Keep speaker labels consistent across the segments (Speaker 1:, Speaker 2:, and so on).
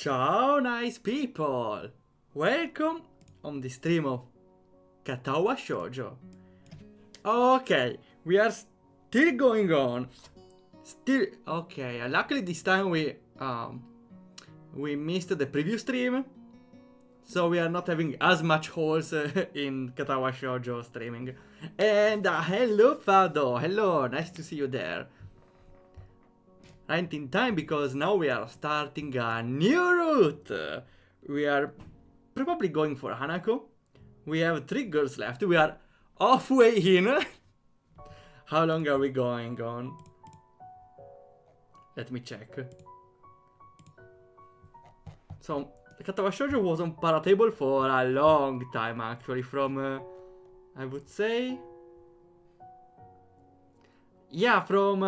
Speaker 1: Ciao nice people! Welcome on the stream of Katawa Shoujo. Okay, we are still going on. Okay, luckily this time we missed the previous stream. So we are not having as much holes in Katawa Shoujo streaming. And hello Fado, hello, nice to see you there. Right in time because now we are starting a new route. We are probably going for Hanako. We have 3 girls left. We are halfway in. How long are we going on? Let me check. So, Katawa Shoujo was on Paratable for a long time actually. From, I would say... Yeah, from...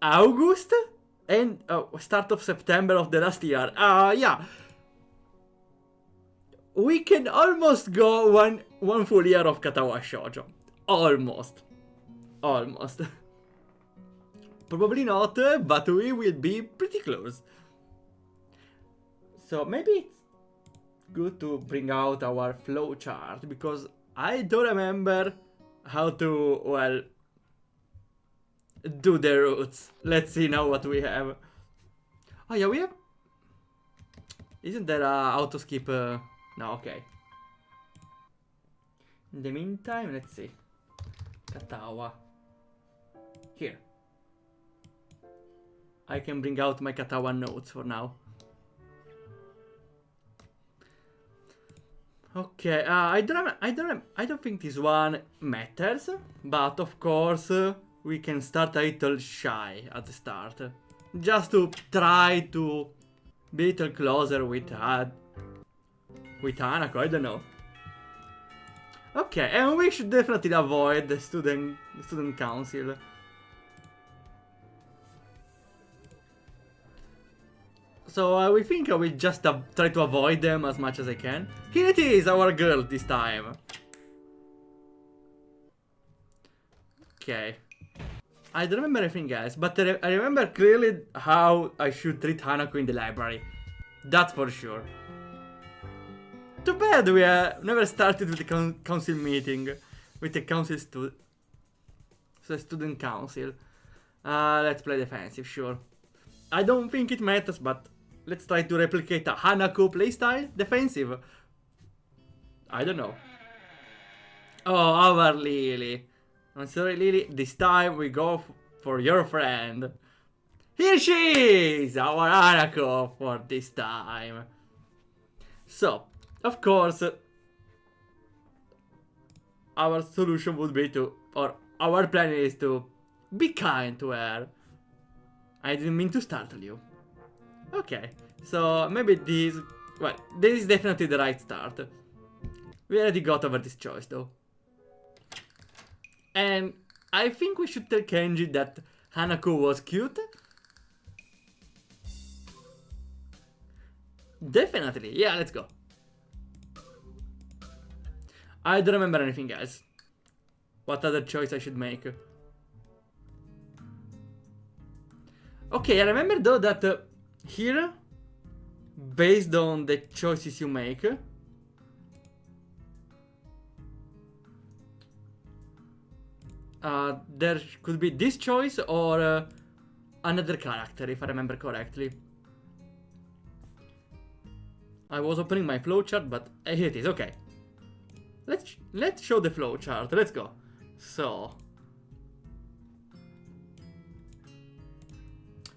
Speaker 1: August and start of September of the last year. Yeah. We can almost go one full year of Katawa Shoujo. Almost. Probably not, but we will be pretty close. So maybe it's good to bring out our flowchart because I don't remember how to, well, do the routes. Let's see now what we have. Oh yeah, we have... Isn't there a auto skip? No, okay. In the meantime, let's see. Katawa. Here. I can bring out my Katawa notes for now. Okay, I don't think this one matters, but of course we can start a little shy at the start, just to try to be a little closer with Hanako, I don't know. Okay, and we should definitely avoid the student council. So we think I will just try to avoid them as much as I can. Here it is, our girl this time. Okay. I don't remember anything else, but I remember clearly how I should treat Hanako in the library. That's for sure. Too bad we never started with the council meeting. With the council student council. Let's play defensive, sure. I don't think it matters, but let's try to replicate a Hanako playstyle. Defensive. I don't know. Oh, our Lily. I'm sorry, Lily. This time we go for your friend. Here she is! Our Hanako for this time. So, of course, our solution would be to, or our plan is to be kind to her. I didn't mean to startle you. Okay, so maybe this... Well, this is definitely the right start. We already got over this choice, though. And I think we should tell Kenji that Hanako was cute. Definitely, yeah, let's go. I don't remember anything else. What other choice I should make? Okay, I remember though that here, based on the choices you make, there could be this choice or another character, if I remember correctly. I was opening my flowchart, but here it is. Okay, let's show the flowchart. Let's go. So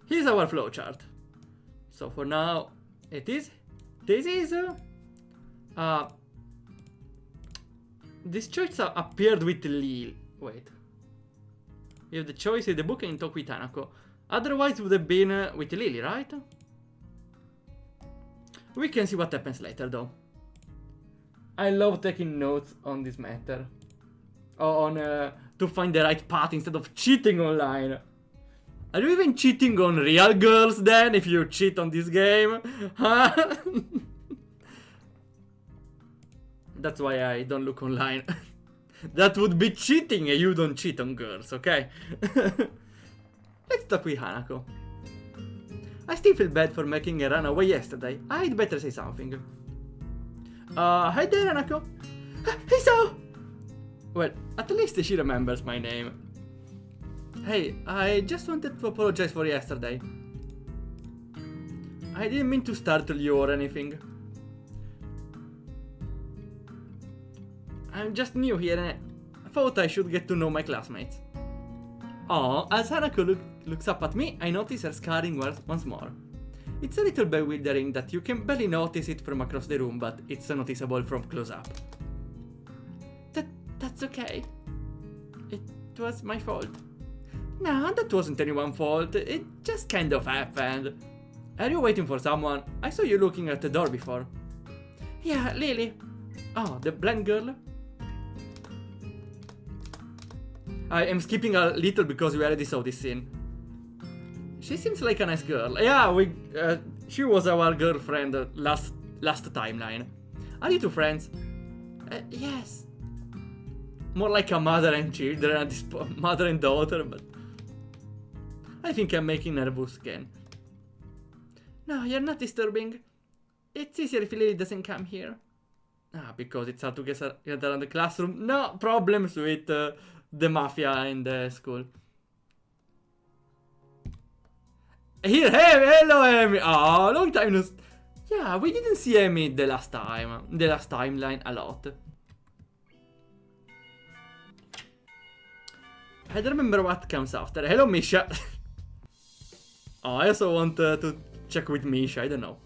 Speaker 1: here's our flowchart. So for now, this choice appeared with Lily. Wait. You have the choice in the book and talk with Hanako. Otherwise, it would have been with Lily, right? We can see what happens later, though. I love taking notes on this matter. To find the right path instead of cheating online. Are you even cheating on real girls then, if you cheat on this game? Huh? That's why I don't look online. That would be cheating, and you don't cheat on girls, okay? Let's talk with Hanako. I still feel bad for making a run away yesterday. I'd better say something. Hi there, Hanako. Hiso! Well, at least she remembers my name. Hey, I just wanted to apologize for yesterday. I didn't mean to startle you or anything. I'm just new here and I thought I should get to know my classmates. Oh, as Hanako looks up at me, I notice her scarring once more. It's a little bewildering that you can barely notice it from across the room, but it's noticeable from close up. That's okay. It was my fault. No, that wasn't anyone's fault. It just kind of happened. Are you waiting for someone? I saw you looking at the door before. Yeah, Lily. Oh, the blind girl? I am skipping a little because we already saw this scene. She seems like a nice girl. Yeah, she was our girlfriend last timeline. Are you two friends? Yes. More like a mother and children at this point, mother and daughter, but I think I'm making nervous again. No, you're not disturbing. It's easier if Lily doesn't come here. Because it's hard to get around the classroom. No problems with the mafia in the school. Here, hey, hello, Amy. Oh, long time no. Yeah, we didn't see Amy the last timeline a lot. I don't remember what comes after. Hello, Misha. Oh, I also want to check with Misha. I don't know.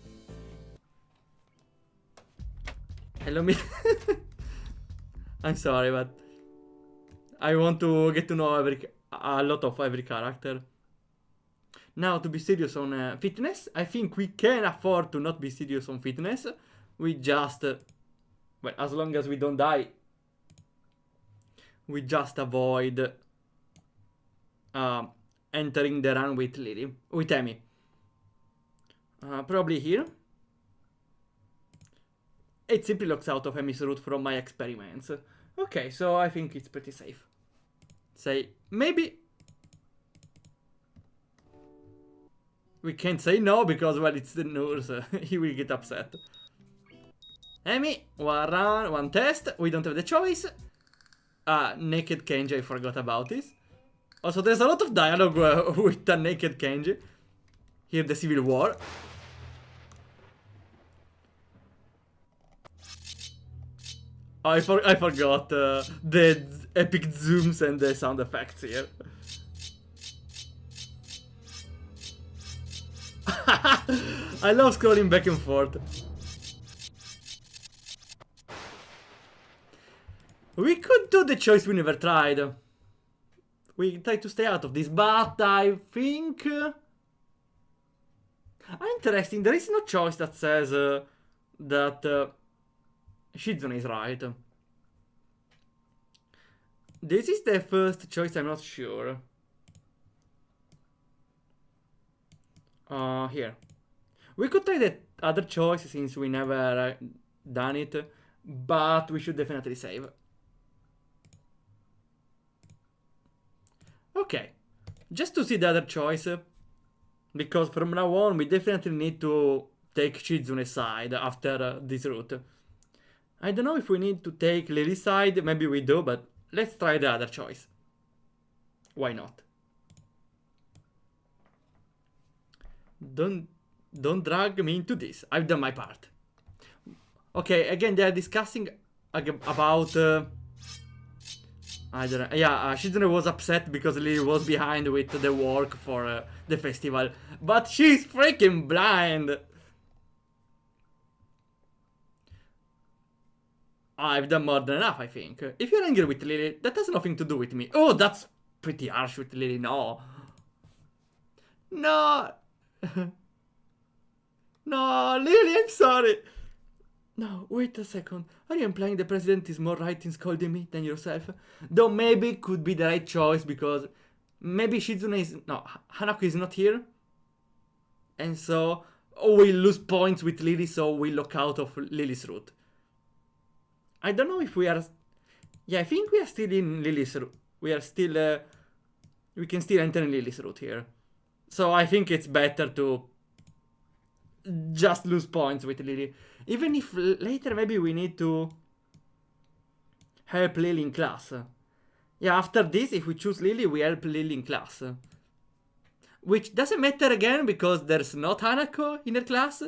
Speaker 1: Hello, Misha. I'm sorry, but I want to get to know a lot of every character. Now, to be serious on fitness, I think we can afford to not be serious on fitness. We just, well, as long as we don't die, we just avoid entering the run with Amy. Probably here. It simply locks out of Amy's route from my experiments. Okay, so I think it's pretty safe. Say, maybe. We can't say no because, well, it's the nurse. He will get upset. Amy, one run, one test. We don't have the choice. Naked Kenji, I forgot about this. Also, there's a lot of dialogue with the Naked Kenji. Here, the Civil War. I forgot the epic zooms and the sound effects here. I love scrolling back and forth. We could do the choice we never tried. We tried to stay out of this, but I think... interesting, there is no choice that says that Shizune is right. This is the first choice, I'm not sure. Here. We could try the other choice since we never done it, but we should definitely save. Okay, just to see the other choice, because from now on we definitely need to take Shizune's side after this route. I don't know if we need to take Lily's side, maybe we do, but let's try the other choice. Why not? Don't drag me into this. I've done my part. Okay, again, they are discussing about... I don't know. Yeah, Shizune was upset because Lily was behind with the work for the festival. But she's freaking blind! I've done more than enough, I think. If you're angry with Lily, that has nothing to do with me. Oh, that's pretty harsh with Lily, no. No! No, Lily, I'm sorry. No, wait a second. Are you implying the president is more right in scolding me than yourself? Though maybe could be the right choice because maybe Shizune is... No, Hanako is not here. And so we lose points with Lily, so we lock out of Lily's route. I don't know if we are... Yeah, I think we are still in Lily's route. We are still... we can still enter in Lily's route here. So I think it's better to just lose points with Lily. Even if later maybe we need to help Lily in class. Yeah, after this, if we choose Lily, we help Lily in class. Which doesn't matter again because there's not Hanako in her class.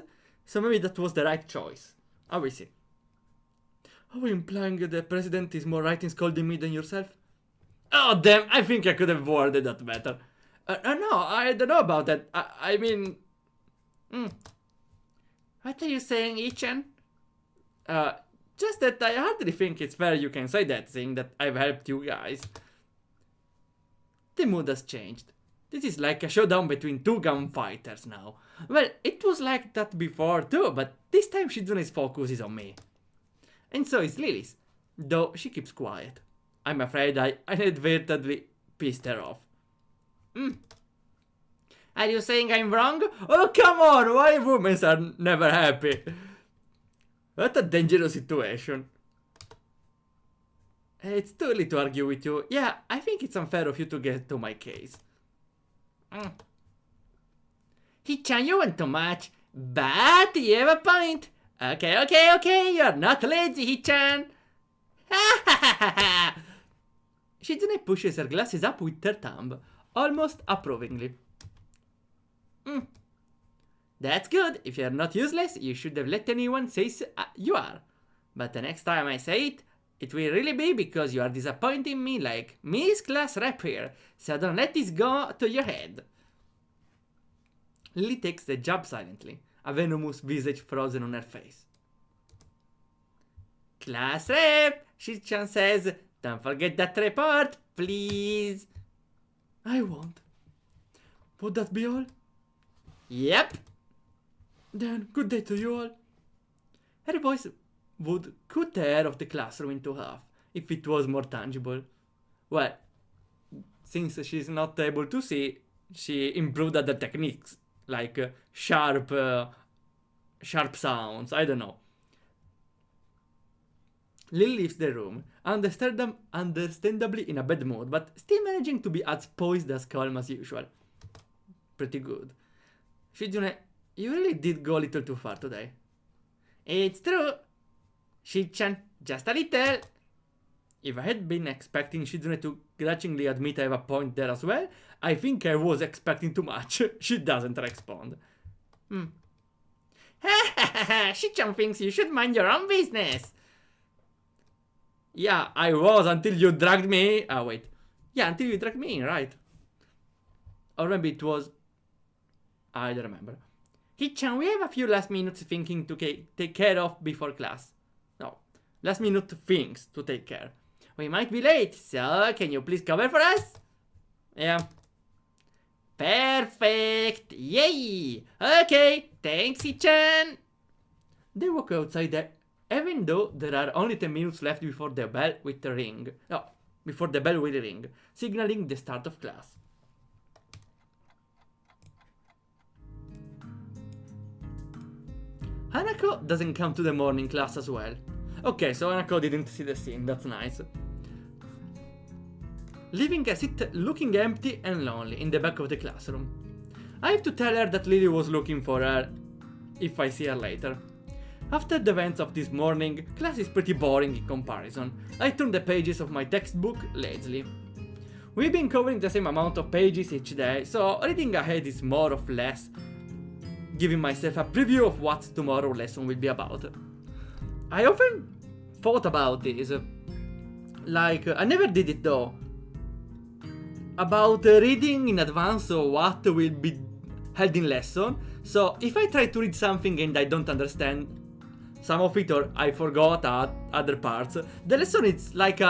Speaker 1: So maybe that was the right choice. I will see. Are we implying the president is more right in scolding me than yourself? Oh damn, I think I could have worded that better. No, I don't know about that. I mean... What are you saying, Ichan? Just that I hardly think it's fair you can say that, saying that I've helped you guys. The mood has changed. This is like a showdown between two gunfighters now. Well, it was like that before too, but this time Shizune's focus is on me. And so is Lily's, though she keeps quiet. I'm afraid I inadvertently pissed her off. Are you saying I'm wrong? Oh, come on, why women are never happy? What a dangerous situation. It's too early to argue with you. Yeah, I think it's unfair of you to get to my case. Hichan, you want too much, but you have a point. Okay, you're not lazy, Hichan. Shizune pushes her glasses up with her thumb, almost approvingly. That's good. If you're not useless, you should have let anyone say you are. But the next time I say it, it will really be because you are disappointing me like Miss Class Rep here, so don't let this go to your head. Lily takes the jab silently, a venomous visage frozen on her face. Class Rep, Shichan says, don't forget that report, please. I won't. Would that be all? Yep. Then, good day to you all. Her voice would cut the air of the classroom into half, if it was more tangible. Well, since she's not able to see, she improved other techniques, like sharp sounds, I don't know. Lily leaves the room, understandably in a bad mood, but still managing to be as poised as calm as usual. Pretty good. Shizune, you really did go a little too far today. It's true. Shichan, just a little. If I had been expecting Shizune to grudgingly admit I have a point there as well, I think I was expecting too much. She doesn't respond. Shichan thinks you should mind your own business. Yeah, I was until you dragged me. Wait. Yeah, until you dragged me in, right? Or maybe it was... I don't remember. Hichan, we have a few last minutes thinking to take care of before class. No, last minute things to take care. We might be late, so can you please cover for us? Yeah. Perfect! Yay! Okay, thanks, Hichan! They walk outside there, even though there are only 10 minutes left before the bell will ring. No, before the bell will ring, signaling the start of class. Hanako doesn't come to the morning class as well. Okay, so Hanako didn't see the scene, that's nice. Leaving a seat looking empty and lonely in the back of the classroom. I have to tell her that Lily was looking for her if I see her later. After the events of this morning, class is pretty boring in comparison. I turn the pages of my textbook lazily. We've been covering the same amount of pages each day, so reading ahead is more or less giving myself a preview of what tomorrow's lesson will be about. I often thought about this, like, I never did it though, about reading in advance of what will be held in lesson. So if I try to read something and I don't understand some of it or I forgot other parts, the lesson is like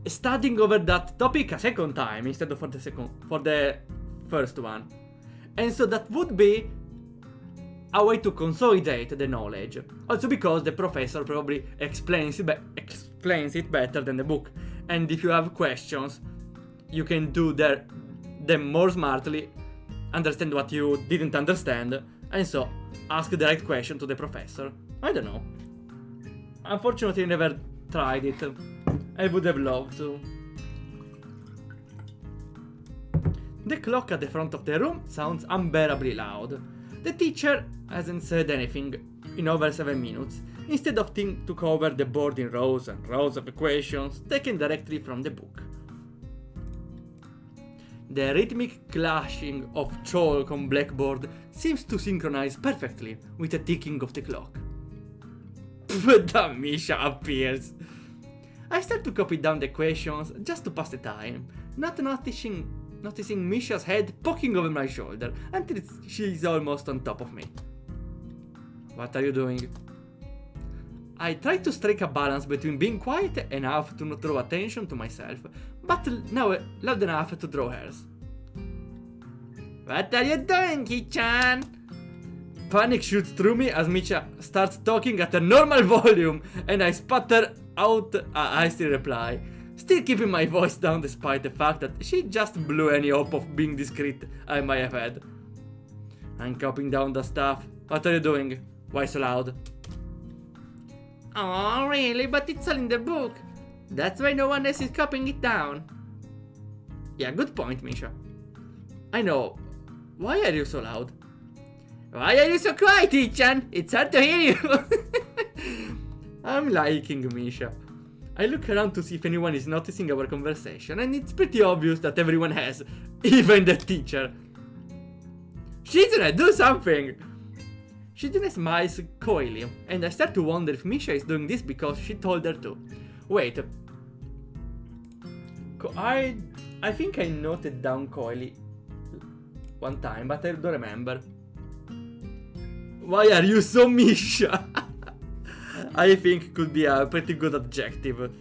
Speaker 1: studying over that topic a second time instead of for the first one. And so that would be a way to consolidate the knowledge. Also because the professor probably explains it better than the book. And if you have questions, you can do them more smartly, understand what you didn't understand, and so ask the right question to the professor. I don't know. Unfortunately, I never tried it. I would have loved to. The clock at the front of the room sounds unbearably loud. The teacher hasn't said anything in over 7 minutes. Instead of to cover the board in rows and rows of equations taken directly from the book. The rhythmic clashing of chalk on blackboard seems to synchronize perfectly with the ticking of the clock. The Misha appears. I start to copy down the equations just to pass the time, not noticing Misha's head poking over my shoulder until she's almost on top of me. What are you doing? I try to strike a balance between being quiet enough to not draw attention to myself, but now loud enough to draw hers. What are you doing, Ki-chan? Panic shoots through me as Misha starts talking at a normal volume, and I sputter out a hasty reply, still keeping my voice down despite the fact that she just blew any hope of being discreet I might have had. I'm copying down the stuff. What are you doing? Why so loud? Oh, really? But it's all in the book. That's why no one else is copying it down. Yeah, good point, Misha. I know. Why are you so loud? Why are you so quiet, Ichan? It's hard to hear you. I'm liking Misha. I look around to see if anyone is noticing our conversation, and it's pretty obvious that everyone has, even the teacher. Shizune, do something! Shizune smiles coyly, and I start to wonder if Misha is doing this because she told her to. Wait. I think I noted down coyly one time, but I don't remember. Why are you so Misha? I think could be a pretty good adjective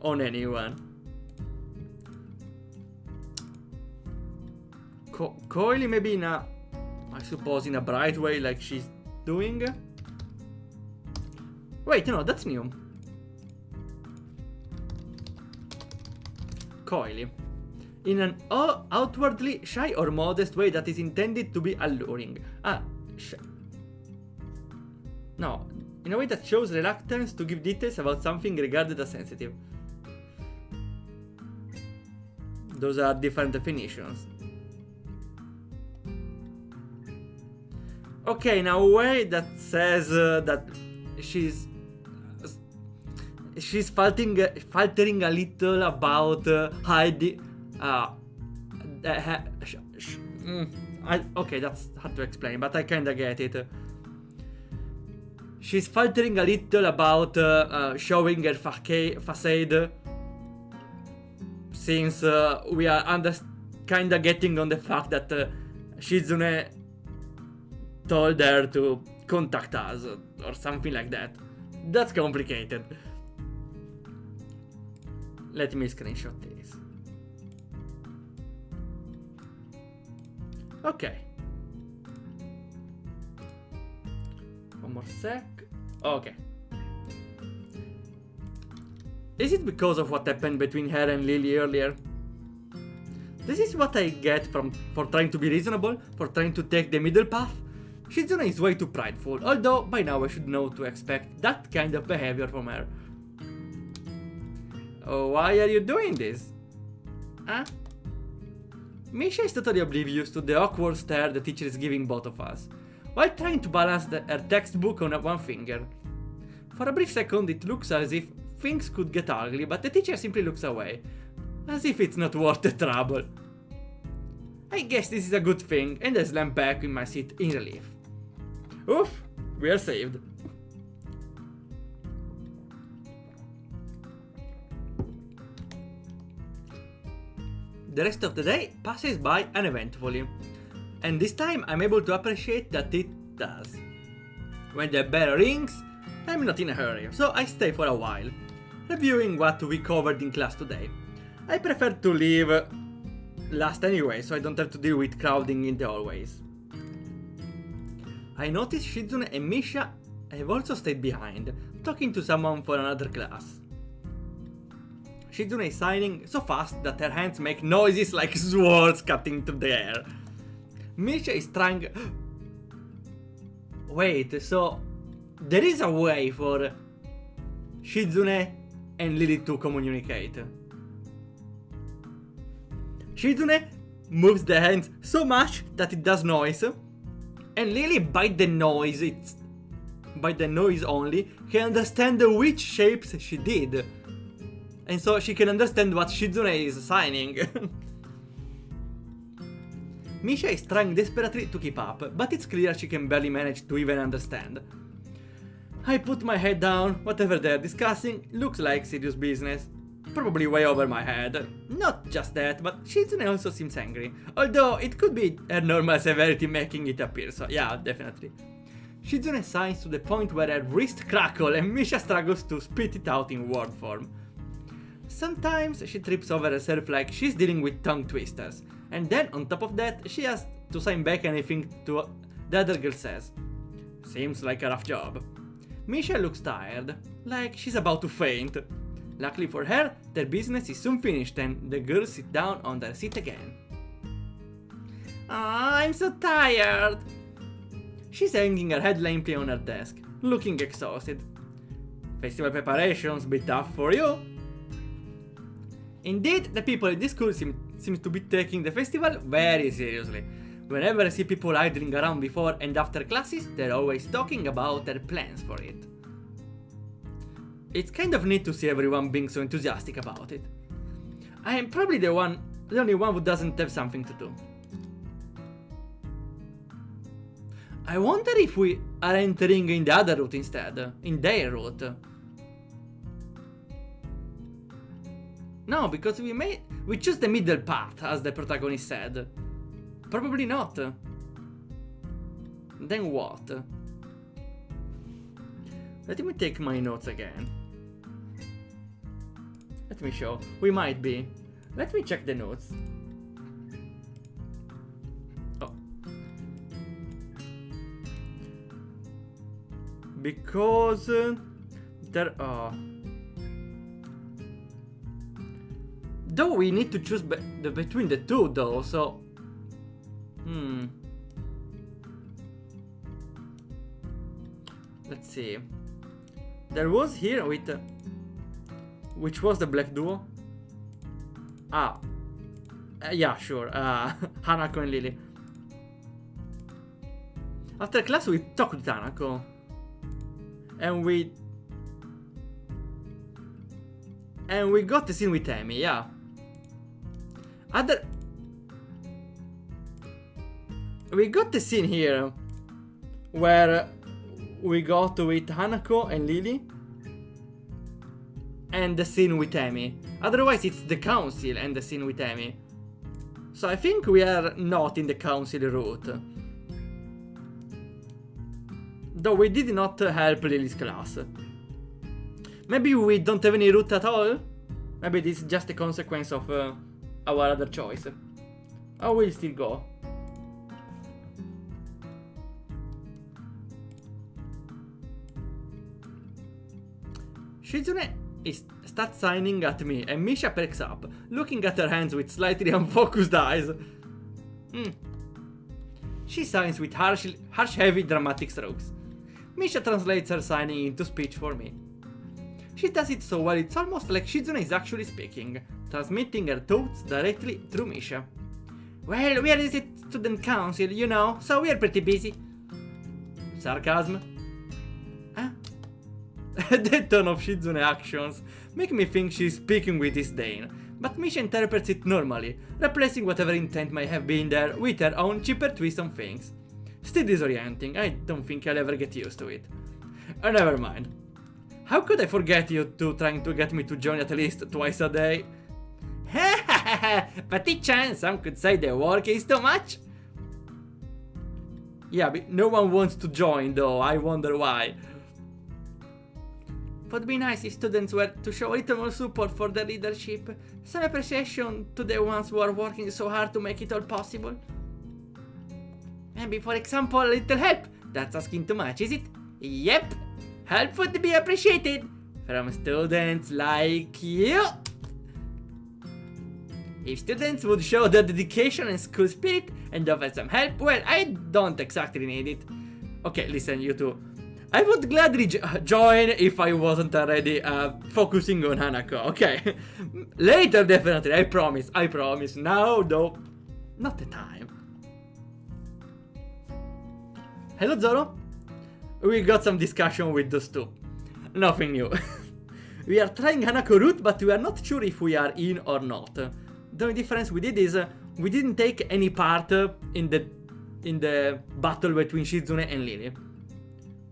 Speaker 1: on anyone. Coyly maybe in a, I suppose in a bright way like she's doing. Wait, no, that's new. Coyly. In an outwardly shy or modest way that is intended to be alluring. No, in a way that shows reluctance to give details about something regarded as sensitive. Those are different definitions. Okay, now a way that says that she's faltering a little about hiding. Okay, that's hard to explain, but I kinda get it. She's faltering a little about showing her facade, since we are kinda getting on the fact that Shizune told her to contact us or something like that. That's complicated. Let me screenshot this. Okay. One more sec. Okay. Is it because of what happened between her and Lily earlier? This is what I get for trying to be reasonable, for trying to take the middle path. Shizune is way too prideful, although by now I should know to expect that kind of behavior from her. Oh, why are you doing this? Huh? Misha is totally oblivious to the awkward stare the teacher is giving both of us, while trying to balance her textbook on one finger. For a brief second it looks as if things could get ugly, but the teacher simply looks away, as if it's not worth the trouble. I guess this is a good thing, and I slam back in my seat in relief. Oof, we are saved. The rest of the day passes by uneventfully, and this time I'm able to appreciate that it does. When the bell rings, I'm not in a hurry, so I stay for a while, reviewing what we covered in class today. I prefer to leave last anyway, so I don't have to deal with crowding in the hallways. I notice Shizune and Misha have also stayed behind, talking to someone for another class. Shizune is signing so fast that her hands make noises like swords cutting through the air. Misha is trying... Wait, so there is a way for Shizune and Lily to communicate. Shizune moves the hands so much that it does noise, And Lily, by the noise only, can understand which shapes she did. And so she can understand what Shizune is signing. Misha is trying desperately to keep up, but it's clear she can barely manage to even understand. I put my head down, whatever they're discussing looks like serious business. Probably way over my head. Not just that, but Shizune also seems angry. Although it could be her normal severity making it appear, so yeah, definitely. Shizune signs to the point where her wrist crackles and Misha struggles to spit it out in word form. Sometimes she trips over herself like she's dealing with tongue twisters, and then on top of that she has to sign back anything to the other girl says. Seems like a rough job. Misha looks tired, like she's about to faint. Luckily for her, their business is soon finished and the girls sit down on their seat again. I'm so tired. She's hanging her head limply on her desk, looking exhausted. Festival preparations be tough for you. Indeed, the people in this school seem to be taking the festival very seriously. Whenever I see people idling around before and after classes, they're always talking about their plans for it. It's kind of neat to see everyone being so enthusiastic about it. I am probably the only one who doesn't have something to do. I wonder if we are entering in the other route instead, in their route. No, because we choose the middle path, as the protagonist said. Probably not. Then what? Let me take my notes again. Let me show. We might be. Let me check the notes. Oh. Because there are... Though we need to choose between the two though, so... Let's see. There was here with... which was the black duo? Yeah, sure. Hanako and Lily. After class we talked with Hanako. And we got the scene with Amy, yeah. We got the scene here where we got with Hanako and Lily, and the scene with Amy. Otherwise it's the council and the scene with Amy. So I think we are not in the council route. Though we did not help Lily's class. Maybe we don't have any route at all? Maybe this is just a consequence of our other choice. I will still go. Shizune starts signing at me and Misha perks up, looking at her hands with slightly unfocused eyes. She signs with harsh, heavy, dramatic strokes. Misha translates her signing into speech for me. She does it so well it's almost like Shizune is actually speaking, transmitting her thoughts directly through Misha. Well, we are in the student council, you know, so we are pretty busy. Sarcasm? Huh? The tone of Shizune actions make me think she's speaking with disdain, but Misha interprets it normally, replacing whatever intent might have been there with her own cheaper twist on things. Still disorienting, I don't think I'll ever get used to it. Never mind. How could I forget you two trying to get me to join at least twice a day? Petty chance, some could say the work is too much. Yeah, but no one wants to join though, I wonder why. Would be nice if students were to show a little more support for their leadership, some appreciation to the ones who are working so hard to make it all possible. Maybe, for example, a little help. That's asking too much, is it? Yep, help would be appreciated from students like you. If students would show their dedication and school spirit and offer some help, well, I don't exactly need it. Okay, listen, you two. I would gladly join if I wasn't already focusing on Hanako, okay? Later, definitely, I promise. Now, though, not the time. Hello Zoro. We got some discussion with those two. Nothing new. We are trying Hanako route, but we are not sure if we are in or not. The only difference we did is we didn't take any part in the battle between Shizune and Lily.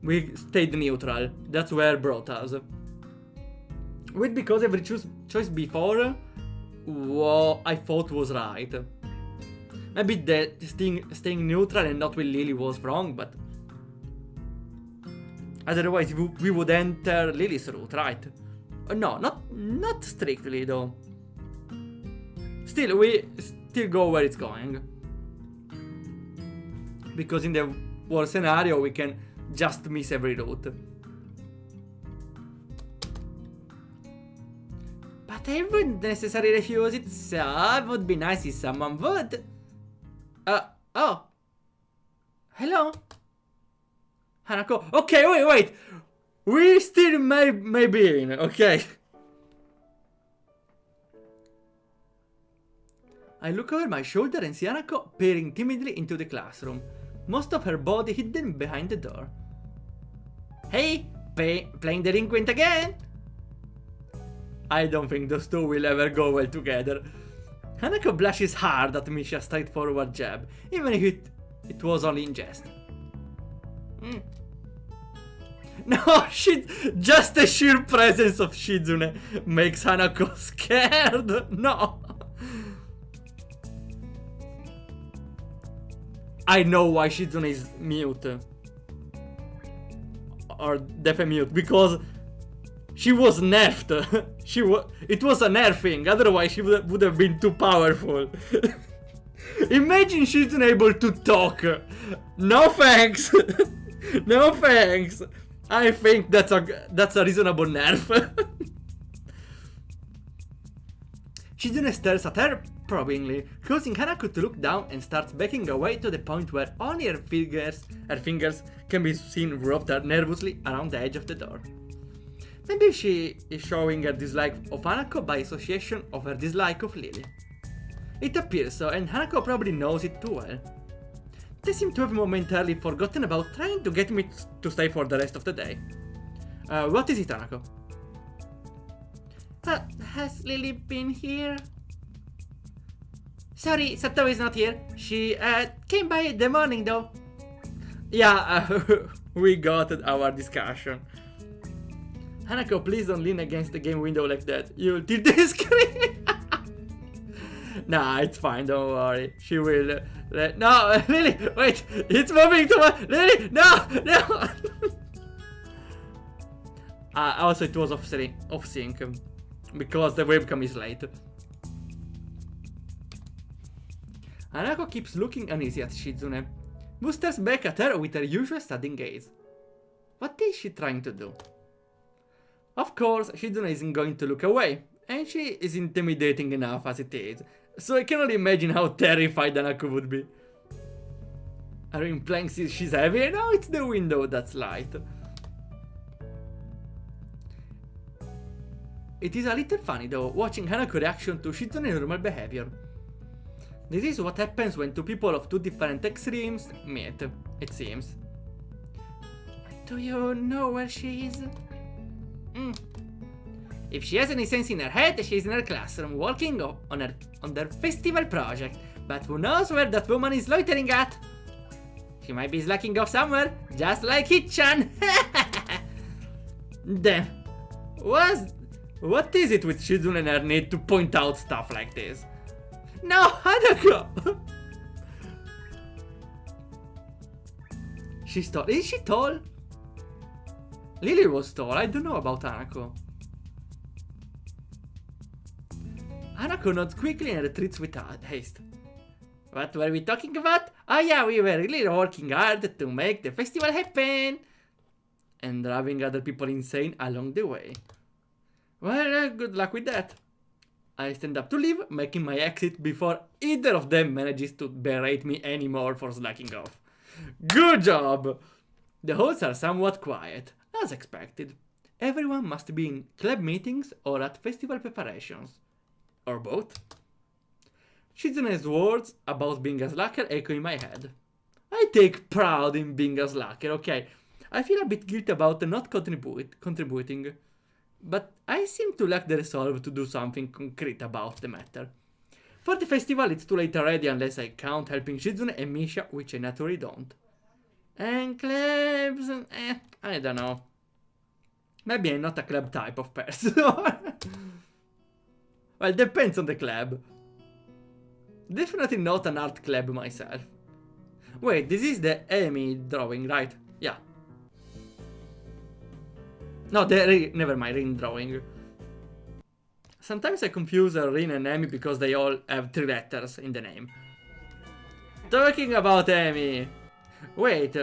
Speaker 1: We stayed neutral. That's where brought us. Wait, because every choice before, what I thought was right. Maybe the staying neutral and not with Lily was wrong, but otherwise we would enter Lily's route, right? No, not strictly though. Still, we still go where it's going. Because in the worst scenario, we can just miss every route. But I wouldn't necessarily refuse it, so it would be nice if someone would. Oh. Hello? Hanako. Okay, wait. We still may be in, okay. I look over my shoulder and see Hanako peering timidly into the classroom, most of her body hidden behind the door. Hey, playing delinquent again? I don't think those two will ever go well together. Hanako blushes hard at Misha's straightforward jab, even if it was only in jest. No, just the sheer presence of Shizune makes Hanako scared. No. I know why Shizune is mute. Or definitely mute, because she was nerfed. It was a nerfing, otherwise she would have been too powerful. Imagine she's unable to talk. No thanks. No thanks. I think that's a reasonable nerf. Shizune stares at her probingly, causing Hanako to look down and starts backing away to the point where only her fingers can be seen wrapped nervously around the edge of the door. Maybe she is showing her dislike of Hanako by association of her dislike of Lily. It appears so, and Hanako probably knows it too well. They seem to have momentarily forgotten about trying to get me to stay for the rest of the day. What is it, Hanako? Has Lily been here? Sorry, Sato is not here. She came by in the morning though. Yeah, we got our discussion. Hanako, please don't lean against the game window like that. You'll tilt the screen. Nah, it's fine, don't worry. She will... no, Lily, wait. It's moving too much. Lily, no. Also, it was off sync. Because the webcam is late. Hanako keeps looking uneasy at Shizune, who stares back at her with her usual studying gaze. What is she trying to do? Of course, Shizune isn't going to look away, and she is intimidating enough as it is, so I can only imagine how terrified Hanako would be. Are you implying she's heavy? No, it's the window that's light. It is a little funny though, watching Hanako's reaction to Shizune's normal behavior. This is what happens when two people of two different extremes meet, it seems. Do you know where she is? If she has any sense in her head, she's in her classroom working on their festival project. But who knows where that woman is loitering at? She might be slacking off somewhere, just like Hichan. Damn. What is it with Shizune and her need to point out stuff like this? No, Hanako! She's tall. Is she tall? Lily was tall. I don't know about Hanako. Hanako nods quickly and retreats with haste. What were we talking about? Oh yeah, we were really working hard to make the festival happen. And driving other people insane along the way. Well, good luck with that. I stand up to leave, making my exit before either of them manages to berate me anymore for slacking off. Good job! The halls are somewhat quiet, as expected. Everyone must be in club meetings or at festival preparations. Or both. Shizune's words about being a slacker echo in my head. I take proud in being a slacker, okay? I feel a bit guilty about not contributing, but I seem to lack the resolve to do something concrete about the matter. For the festival, it's too late already unless I count helping Shizune and Misha, which I naturally don't. And clubs, I don't know. Maybe I'm not a club type of person. Well, depends on the club. Definitely not an art club myself. Wait, this is the Amy drawing, right? Yeah. No, never mind, Rin drawing. Sometimes I confuse Rin and Amy because they all have 3 letters in the name. Talking about Amy. Wait,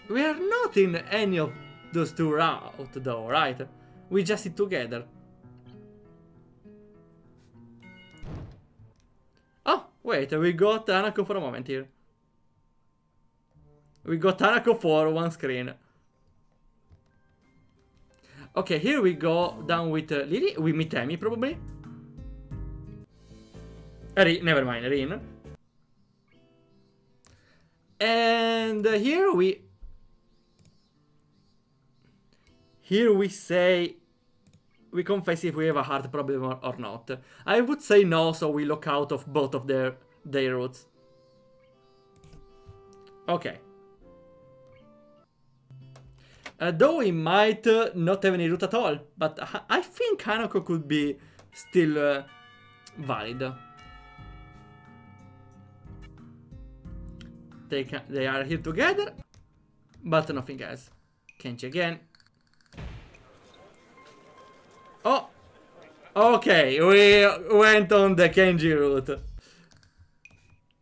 Speaker 1: we are not in any of those 2 routes though, right? We just sit together. Oh, wait, we got Hanako for a moment here. We got Hanako for one screen. Okay, here we go down with Lily. We meet Amy probably. Never mind, Rin. And here we say, we confess if we have a heart problem or not. I would say no, so we lock out of both of their routes. Okay. Though we might not have any route at all, but I think Hanako could be still valid. They are here together, but nothing else. Kenji again. Oh! Okay, we went on the Kenji route.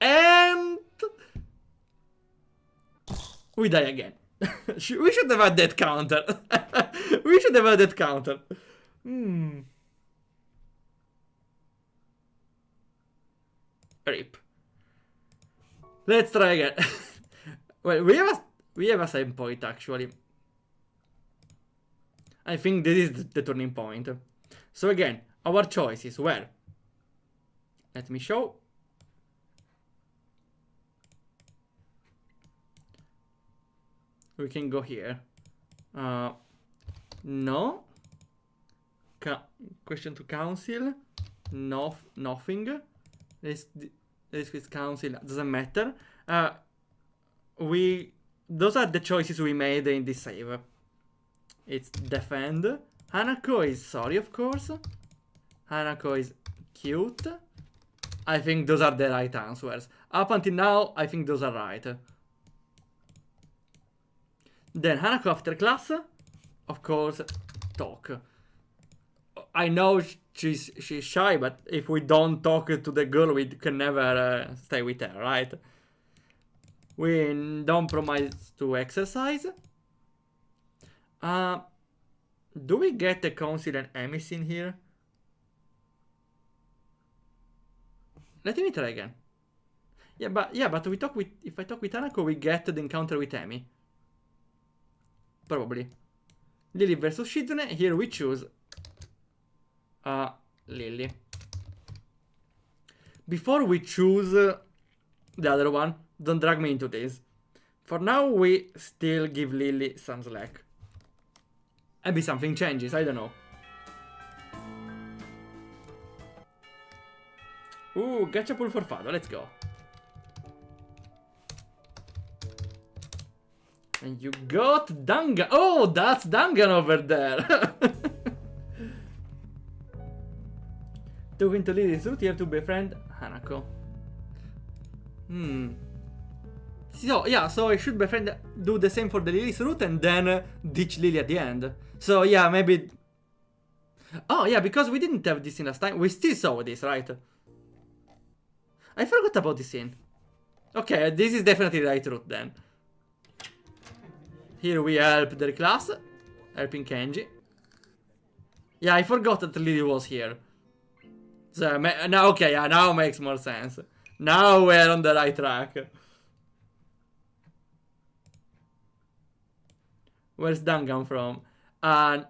Speaker 1: And we die again. We should have had that counter. We should have had that counter. Rip. Let's try again. Well, we have a save point actually. I think this is the turning point. So again, our choices were. Let me show. We can go here. No. Question to council. No, nothing. This is council. Doesn't matter. Those are the choices we made in this save. It's defend. Hanako is sorry, of course. Hanako is cute. I think those are the right answers. Up until now, I think those are right. Then Hanako after class, of course, talk. I know she's shy, but if we don't talk to the girl, we can never stay with her, right? We don't promise to exercise. Do we get the council and Emis in here? Let me try again. But we talk with, if I talk with Hanako, we get the encounter with Emi. Probably. Lily versus Shizune. Here we choose Lily. Before we choose the other one, don't drag me into this. For now, we still give Lily some slack. Maybe something changes, I don't know. Ooh, gacha pull for Fado, let's go. And you got Dangan. Oh, that's Dangan over there. To win to lead this route, you have to befriend Hanako. So, yeah, so I should befriend, do the same for the Lily's route and then ditch Lily at the end. So, yeah, maybe... Oh, yeah, because we didn't have this scene last time. We still saw this, right? I forgot about this scene. Okay, this is definitely the right route then. Here we help their class. Helping Kenji. Yeah, I forgot that Lily was here. So, now, okay, yeah, now makes more sense. Now we're on the right track. Where's Dangan from?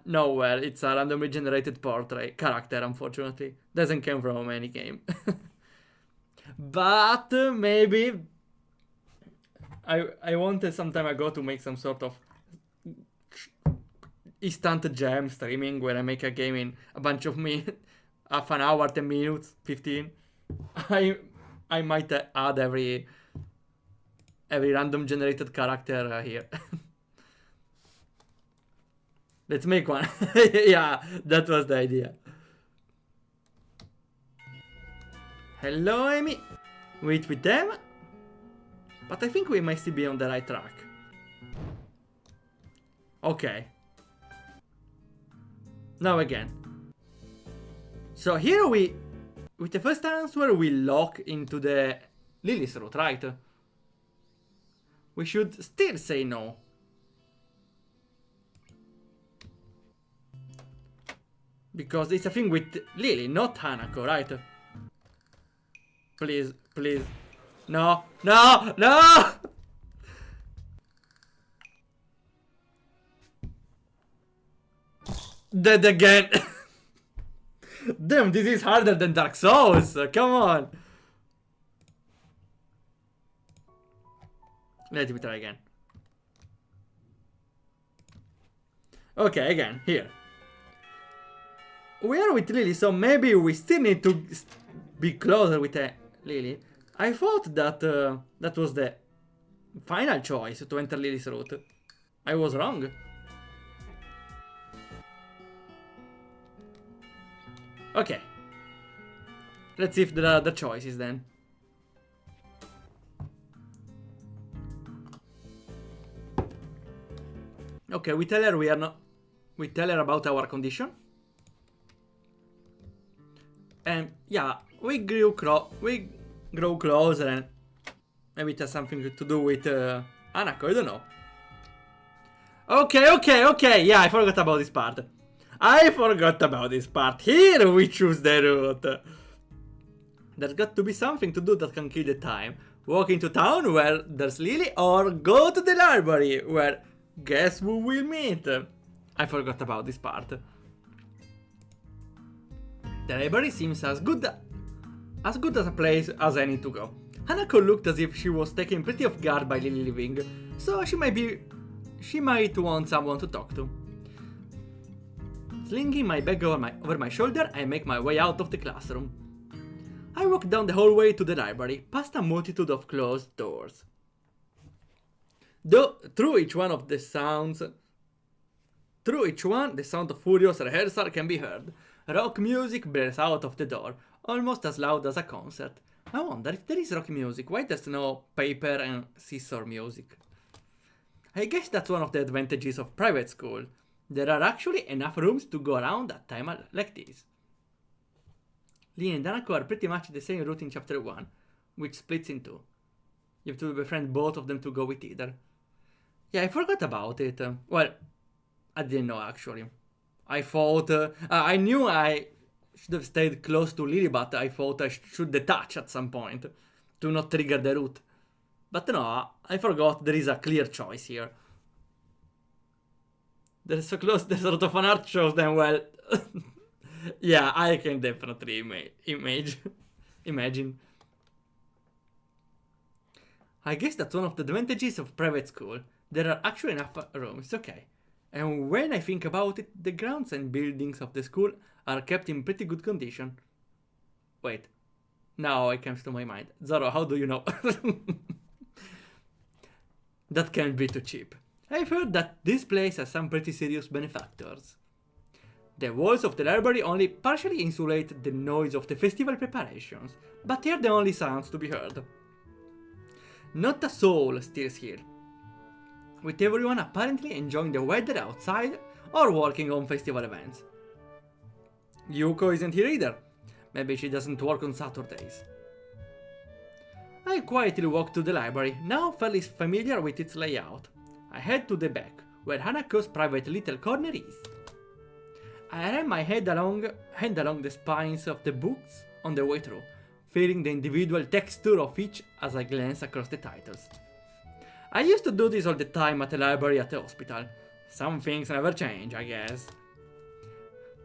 Speaker 1: Nowhere. It's a randomly generated portrait character, unfortunately. Doesn't come from any game. But maybe I wanted some time ago to make some sort of instant gem streaming where I make a game in a bunch of half an hour, 10 minutes, 15. I might add every random generated character here. Let's make one. Yeah, that was the idea. Hello, Amy. Wait with them? But I think we might still be on the right track. Okay. Now again. So here with the first answer we lock into the Lily's route, right? We should still say no. Because it's a thing with Lily, not Hanako, right? Please, please. No, no, no! Dead again. Damn, this is harder than Dark Souls. Come on. Let me try again. Okay, again, here. We are with Lily, so maybe we still need to be closer with Lily. I thought that that was the final choice to enter Lily's route. I was wrong. Okay. Let's see if there are other choices then. Okay, we tell her we are not. We tell her about our condition. And yeah, we grow closer, and maybe it has something to do with Hanako, I don't know. Okay. Yeah, I forgot about this part. Here we choose the route. There's got to be something to do that can kill the time. Walk into town where there's Lily, or go to the library where guess who we'll meet. I forgot about this part. The library seems as good as a place as any to go. Hanako looked as if she was taken pretty off guard by Lily leaving, so she might want someone to talk to. Slinging my bag over my shoulder, I make my way out of the classroom. I walk down the hallway to the library, past a multitude of closed doors. Through each one, the sound of furious rehearsal can be heard. Rock music blares out of the door, almost as loud as a concert. I wonder if there is rock music, why there's no paper and scissor music? I guess that's one of the advantages of private school. There are actually enough rooms to go around at time like this. Lee and Hanako are pretty much the same route in chapter 1, which splits in two. You have to befriend both of them to go with either. Yeah, I forgot about it. Well, I didn't know actually. I thought, I knew I should have stayed close to Lily, but I thought I should detach at some point to not trigger the route. But no, I forgot there is a clear choice here. They're so close, the sort of an art shows them well. Yeah, I can definitely imagine. I guess that's one of the advantages of private school. There are actually enough rooms, okay. And when I think about it, the grounds and buildings of the school are kept in pretty good condition. Wait, now it comes to my mind. Zoro, how do you know? That can't be too cheap. I've heard that this place has some pretty serious benefactors. The walls of the library only partially insulate the noise of the festival preparations, but they're the only sounds to be heard. Not a soul stirs here, with everyone apparently enjoying the weather outside or working on festival events. Yuko isn't here either. Maybe she doesn't work on Saturdays. I quietly walk to the library, now fairly familiar with its layout. I head to the back, where Hanako's private little corner is. I ran my hand along the spines of the books on the way through, feeling the individual texture of each as I glance across the titles. I used to do this all the time at the library at the hospital. Some things never change, I guess.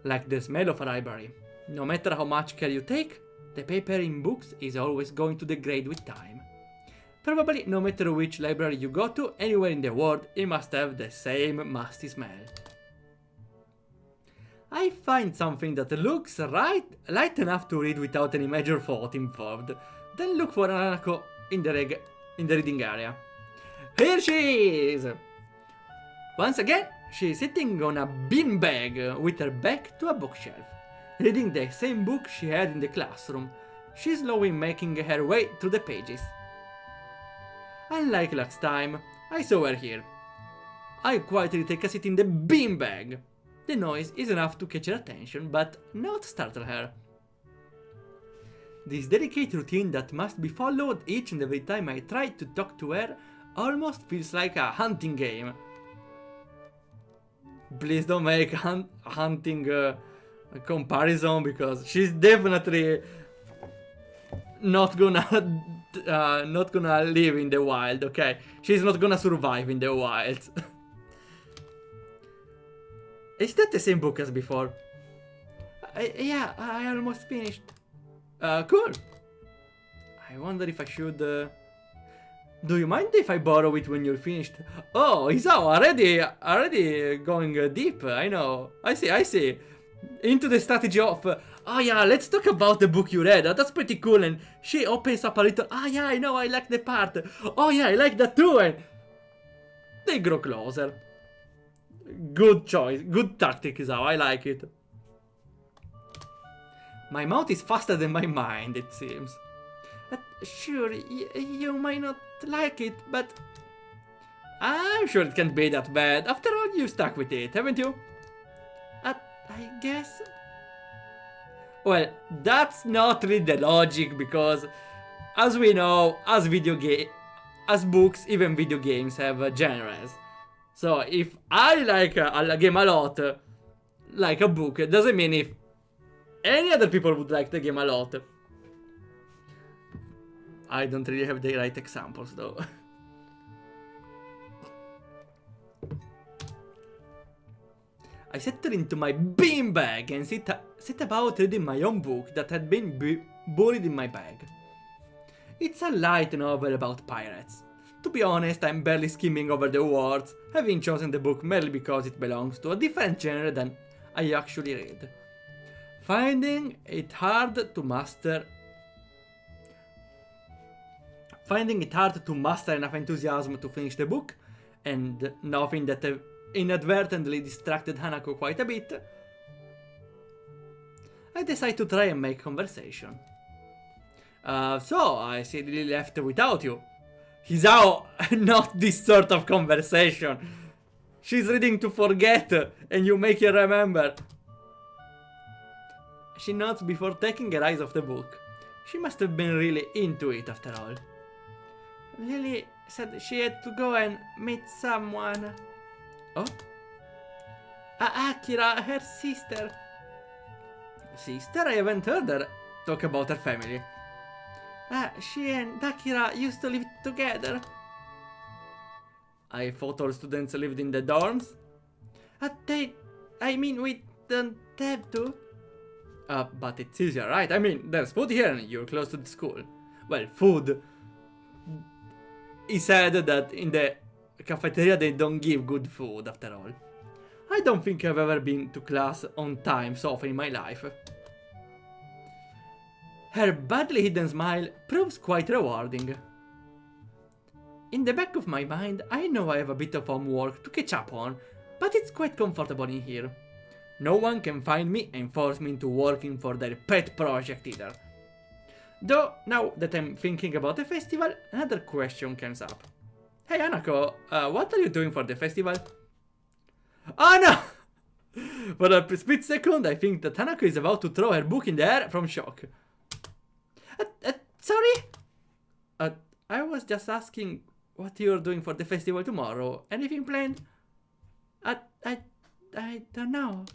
Speaker 1: Like the smell of a library. No matter how much care you take, the paper in books is always going to degrade with time. Probably no matter which library you go to, anywhere in the world, it must have the same musty smell. I find something that looks light enough to read without any major thought involved. Then look for Hanako in the reading area. Here she is! Once again, she is sitting on a beanbag with her back to a bookshelf, reading the same book she had in the classroom. She's slowly making her way through the pages. Unlike last time, I saw her here. I quietly take a seat in the beanbag. The noise is enough to catch her attention, but not startle her. This delicate routine that must be followed each and every time I try to talk to her almost feels like a hunting game. Please don't make a hunting comparison, because she's definitely not gonna live in the wild, okay? She's not gonna survive in the wild. Is that the same book as before? Yeah, I almost finished. Cool. I wonder if I should... Do you mind if I borrow it when you're finished? Oh, Isao, already going deep, I know. I see. Into the strategy of... oh yeah, let's talk about the book you read. That's pretty cool. And she opens up a little... ah yeah, I know, I like the part. Oh yeah, I like that too. And they grow closer. Good choice. Good tactic, Isao. I like it. My mouth is faster than my mind, it seems. Sure, you might not like it, but... I'm sure it can't be that bad. After all, you stuck with it, haven't you? I guess... Well, that's not really the logic, because... as we know, as books, even video games have genres. So, if I like a game a lot, like a book, it doesn't mean if any other people would like the game a lot. I don't really have the right examples, though. I settled into my beanbag and set about reading my own book that had been buried in my bag. It's a light novel about pirates. To be honest, I'm barely skimming over the words, having chosen the book merely because it belongs to a different genre than I actually read. Finding it hard to master enough enthusiasm to finish the book, and knowing that I inadvertently distracted Hanako quite a bit, I decide to try and make conversation. So, I sadly left without you. Hisao, not this sort of conversation. She's reading to forget, and you make her remember. She nods before taking her eyes off the book. She must have been really into it after all. Lily said she had to go and meet someone. Oh? Akira, her sister. Sister? I haven't heard her talk about her family. She and Akira used to live together. I thought all students lived in the dorms. I mean, we don't have to. But it's easier, right? I mean, there's food here and you're close to the school. Well, food. He said that in the cafeteria they don't give good food after all. I don't think I've ever been to class on time so often in my life. Her badly hidden smile proves quite rewarding. In the back of my mind, I know I have a bit of homework to catch up on, but it's quite comfortable in here. No one can find me and force me into working for their pet project either. Though, now that I'm thinking about the festival, another question comes up. Hey Hanako, what are you doing for the festival? Oh no! For a split second, I think that Hanako is about to throw her book in the air from shock. Sorry? I was just asking what you're doing for the festival tomorrow. Anything planned? I don't know.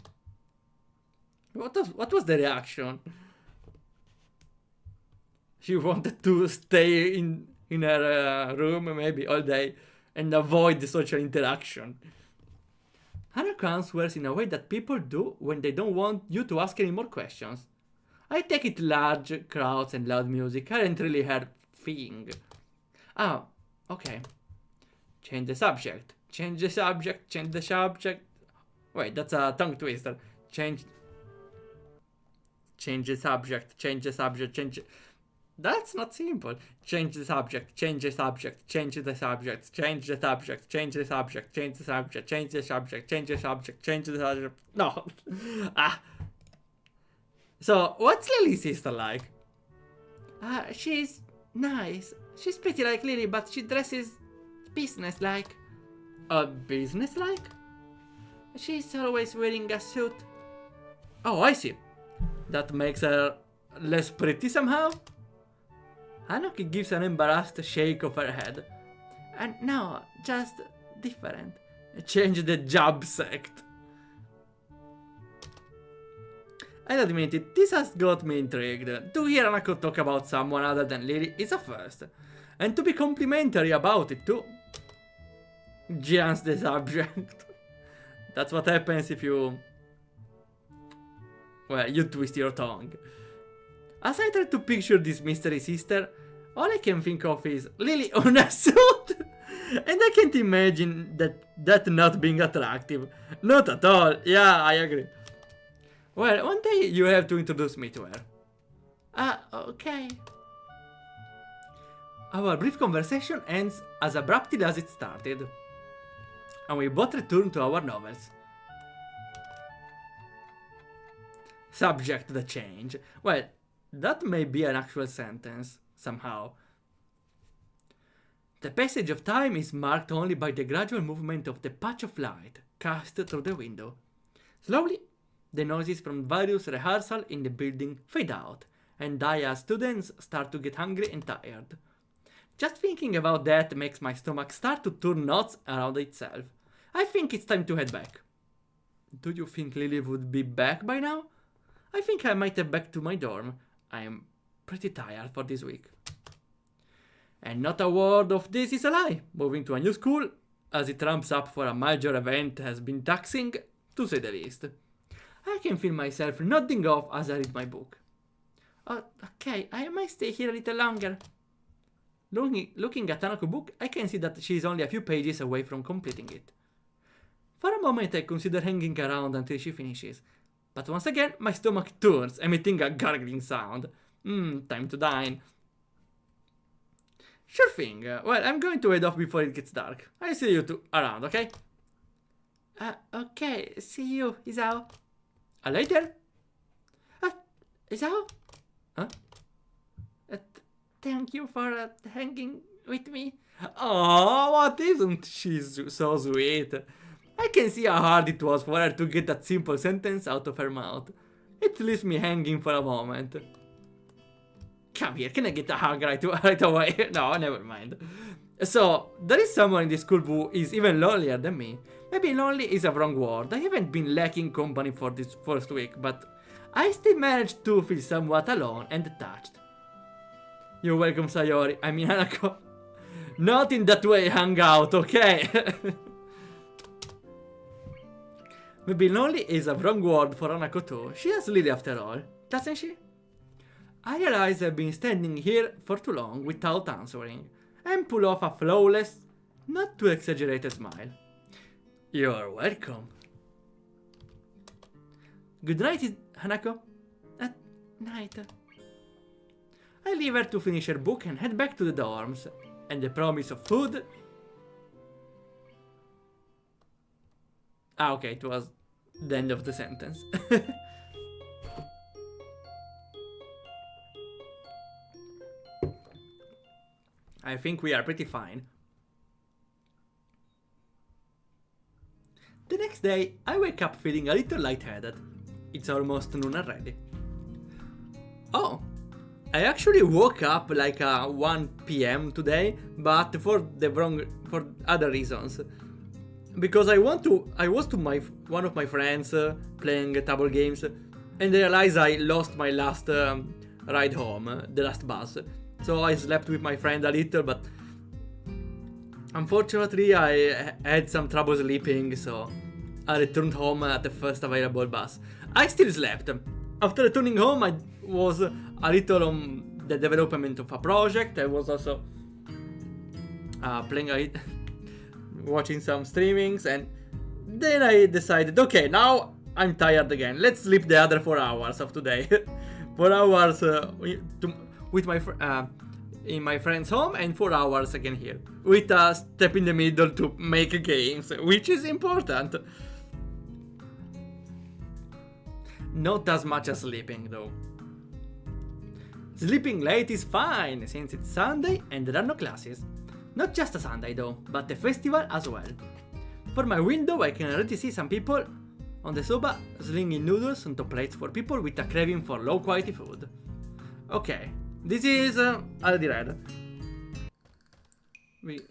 Speaker 1: What was the reaction? She wanted to stay in her room maybe all day and avoid the social interaction. Hanako answers in a way that people do when they don't want you to ask any more questions. I take it large crowds and loud music aren't really her thing. Oh, okay. Change the subject. Change the subject. Change the subject. Wait, that's a tongue twister. Change the subject. Change the subject. Change. That's not simple. Change the subject. Change the subject. Change the subject. Change the subject. Change the subject. Change the subject. Change the subject. Change the subject. Change the subject. No. So, what's Lily's sister like? She's nice. She's pretty like Lily, but she dresses business-like. Business-like? She's always wearing a suit. Oh, I see. That makes her less pretty somehow? Hanako gives an embarrassed shake of her head. And no, just different. Change the job sect. I'll admit it, this has got me intrigued. To hear Hanako talk about someone other than Lily is a first. And to be complimentary about it too. Just the subject. That's what happens if you... well, you twist your tongue. As I try to picture this mystery sister, all I can think of is Lily on a suit! And I can't imagine that not being attractive. Not at all, yeah, I agree. Well, one day you have to introduce me to her. Okay. Our brief conversation ends as abruptly as it started. And we both return to our novels. Subject the change. Well, that may be an actual sentence, somehow. The passage of time is marked only by the gradual movement of the patch of light cast through the window. Slowly, the noises from various rehearsals in the building fade out, and die as students start to get hungry and tired. Just thinking about that makes my stomach start to turn knots around itself. I think it's time to head back. Do you think Lily would be back by now? I think I might head back to my dorm. I am pretty tired for this week. And not a word of this is a lie. Moving to a new school, as it ramps up for a major event, has been taxing, to say the least. I can feel myself nodding off as I read my book. Oh, okay, I might stay here a little longer. Looking at Hanako's book, I can see that she is only a few pages away from completing it. For a moment I consider hanging around until she finishes, but once again my stomach turns, emitting a gargling sound. Time to dine. Sure thing. Well, I'm going to head off before it gets dark. I'll see you two around, okay? Okay, see you, Isao. Later. Isao? Huh? Thank you for hanging with me. Oh, what isn't she so sweet? I can see how hard it was for her to get that simple sentence out of her mouth. It leaves me hanging for a moment. Come here, can I get a hug right away? No, never mind. So, there is someone in this school who is even lonelier than me. Maybe lonely is a wrong word. I haven't been lacking company for this first week, but I still managed to feel somewhat alone and touched. You're welcome, Sayori. I mean, Hanako. Not in that way, hang out, okay? Maybe lonely is a wrong word for Hanako too. She has Lily after all, doesn't she? I realize I've been standing here for too long without answering, and pull off a flawless, not too exaggerated smile. You're welcome. Good night, Hanako. Night. I leave her to finish her book and head back to the dorms, and the promise of food... okay, it was the end of the sentence. I think we are pretty fine. The next day, I wake up feeling a little lightheaded. It's almost noon already. Oh, I actually woke up like 1 PM today, but for other reasons. Because I was to one of my friends playing table games, and I realized I lost my last ride home, the last bus. So I slept with my friend a little, but unfortunately I had some trouble sleeping, so I returned home at the first available bus. I still slept. After returning home, I was a little on the development of a project. I was also playing it, watching some streamings, and then I decided, okay, now I'm tired again. Let's sleep the other 4 hours of today. 4 hours with my in my friend's home, and 4 hours again here, with a step in the middle to make games, which is important. Not as much as sleeping though. Sleeping late is fine, since it's Sunday and there are no classes. Not just a Sunday though, but a festival as well. For my window I can already see some people on the soba slinging noodles onto plates for people with a craving for low quality food. Okay, this is already read. We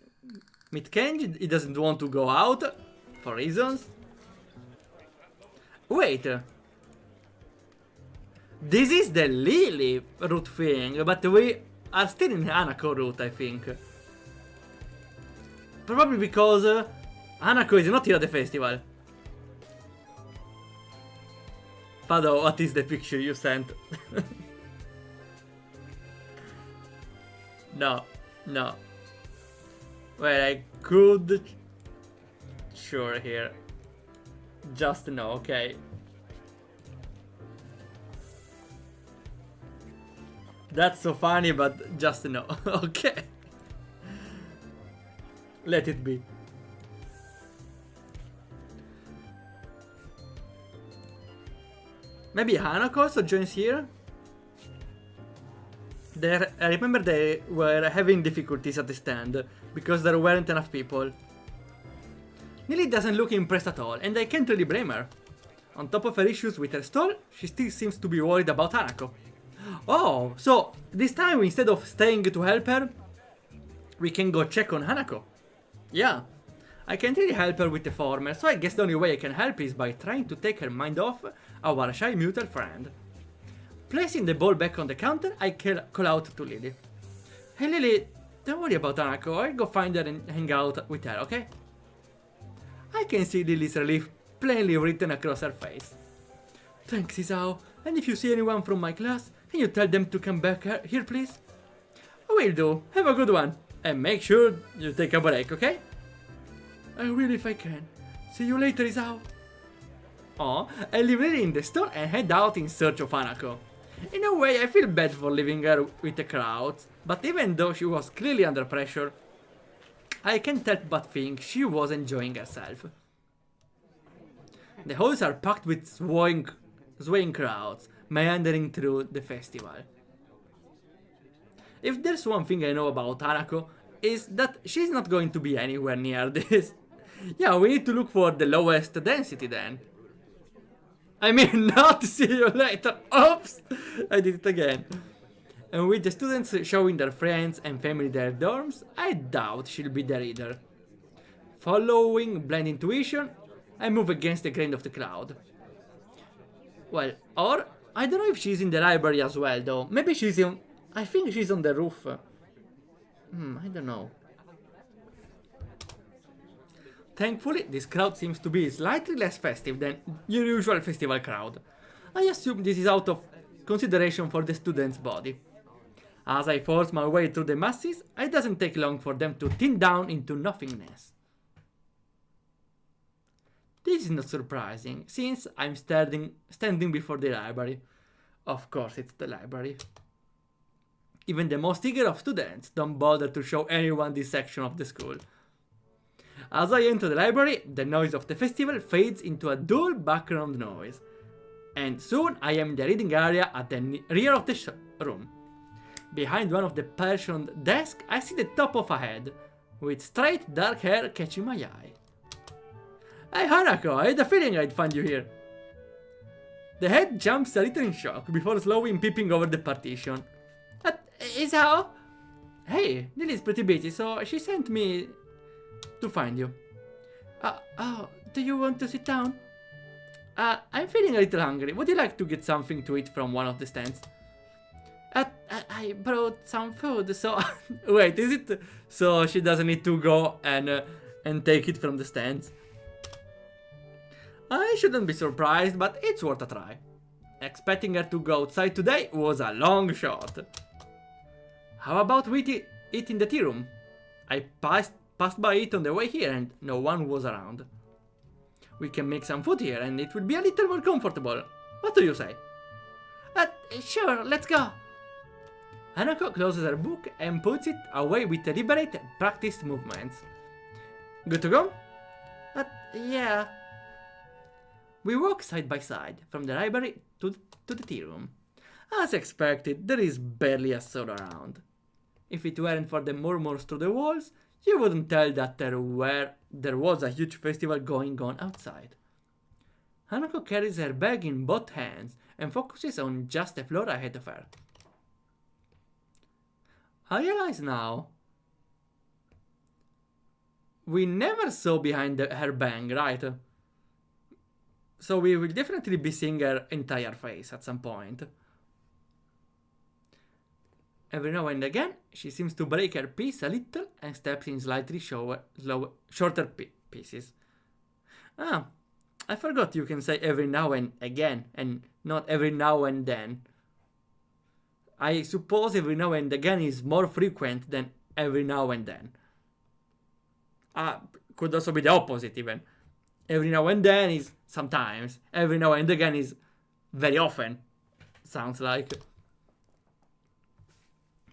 Speaker 1: meet Kenji, he doesn't want to go out for reasons. Wait. This is the Lily route thing, but we are still in Hanako route, I think. Probably because Hanako is not here at the festival. Fado, what is the picture you sent? No. Well, I could... Sure, here. Just no, okay. That's so funny, but just no. Okay. Let it be. Maybe Hanako also joins here? I remember they were having difficulties at the stand, because there weren't enough people. Lily doesn't look impressed at all, and I can't really blame her. On top of her issues with her stall, she still seems to be worried about Hanako. Oh, so this time instead of staying to help her, we can go check on Hanako. Yeah, I can't really help her with the former, so I guess the only way I can help is by trying to take her mind off our shy mutual friend. Placing the ball back on the counter, I call out to Lily. Hey Lily, don't worry about Hanako, I'll go find her and hang out with her, okay? I can see Lily's relief plainly written across her face. Thanks, Isao, and if you see anyone from my class, can you tell them to come back here, please? I will do. Have a good one. And make sure you take a break, okay? I will if I can. See you later, Isao. Oh, I leave Lily in the store and head out in search of Hanako. In a way, I feel bad for leaving her with the crowds, but even though she was clearly under pressure, I can't help but think she was enjoying herself. The halls are packed with swaying crowds, meandering through the festival. If there's one thing I know about Hanako, is that she's not going to be anywhere near this. Yeah, we need to look for the lowest density then. I mean, not see you later. Oops! I did it again. And with the students showing their friends and family their dorms, I doubt she'll be there either. Following blind intuition, I move against the grain of the crowd. Well, or I don't know if she's in the library as well though. Maybe she's in... I think she's on the roof. I don't know. Thankfully, this crowd seems to be slightly less festive than your usual festival crowd. I assume this is out of consideration for the student's body. As I force my way through the masses, it doesn't take long for them to thin down into nothingness. This is not surprising, since I'm standing before the library. Of course it's the library. Even the most eager of students don't bother to show anyone this section of the school. As I enter the library, the noise of the festival fades into a dull background noise. And soon I am in the reading area at the rear of the room. Behind one of the partitioned desks, I see the top of a head, with straight dark hair catching my eye. Hey Hanako, I had a feeling I'd find you here. The head jumps a little in shock before slowly peeping over the partition. Isao? Hey, Lily's pretty busy, so she sent me to find you. Oh, do you want to sit down? I'm feeling a little hungry. Would you like to get something to eat from one of the stands? I brought some food, so... Wait, is it... So she doesn't need to go and take it from the stands? I shouldn't be surprised, but it's worth a try. Expecting her to go outside today was a long shot. How about we eat in the tea room? I passed by it on the way here and no one was around. We can make some food here and it will be a little more comfortable. What do you say? Sure, let's go. Hanako closes her book and puts it away with deliberate and practiced movements. Good to go? Yeah. We walk side by side from the library to the tea room. As expected, there is barely a soul around. If it weren't for the murmurs through the walls, you wouldn't tell that there was a huge festival going on outside. Hanako carries her bag in both hands and focuses on just the floor ahead of her. I realize now, we never saw behind her bang, right? So we will definitely be seeing her entire face at some point. Every now and again, she seems to break her piece a little and steps in slightly shorter pieces. I forgot you can say every now and again and not every now and then. I suppose every now and again is more frequent than every now and then. Could also be the opposite even. Every now and then is sometimes. Every now and again is very often. Sounds like.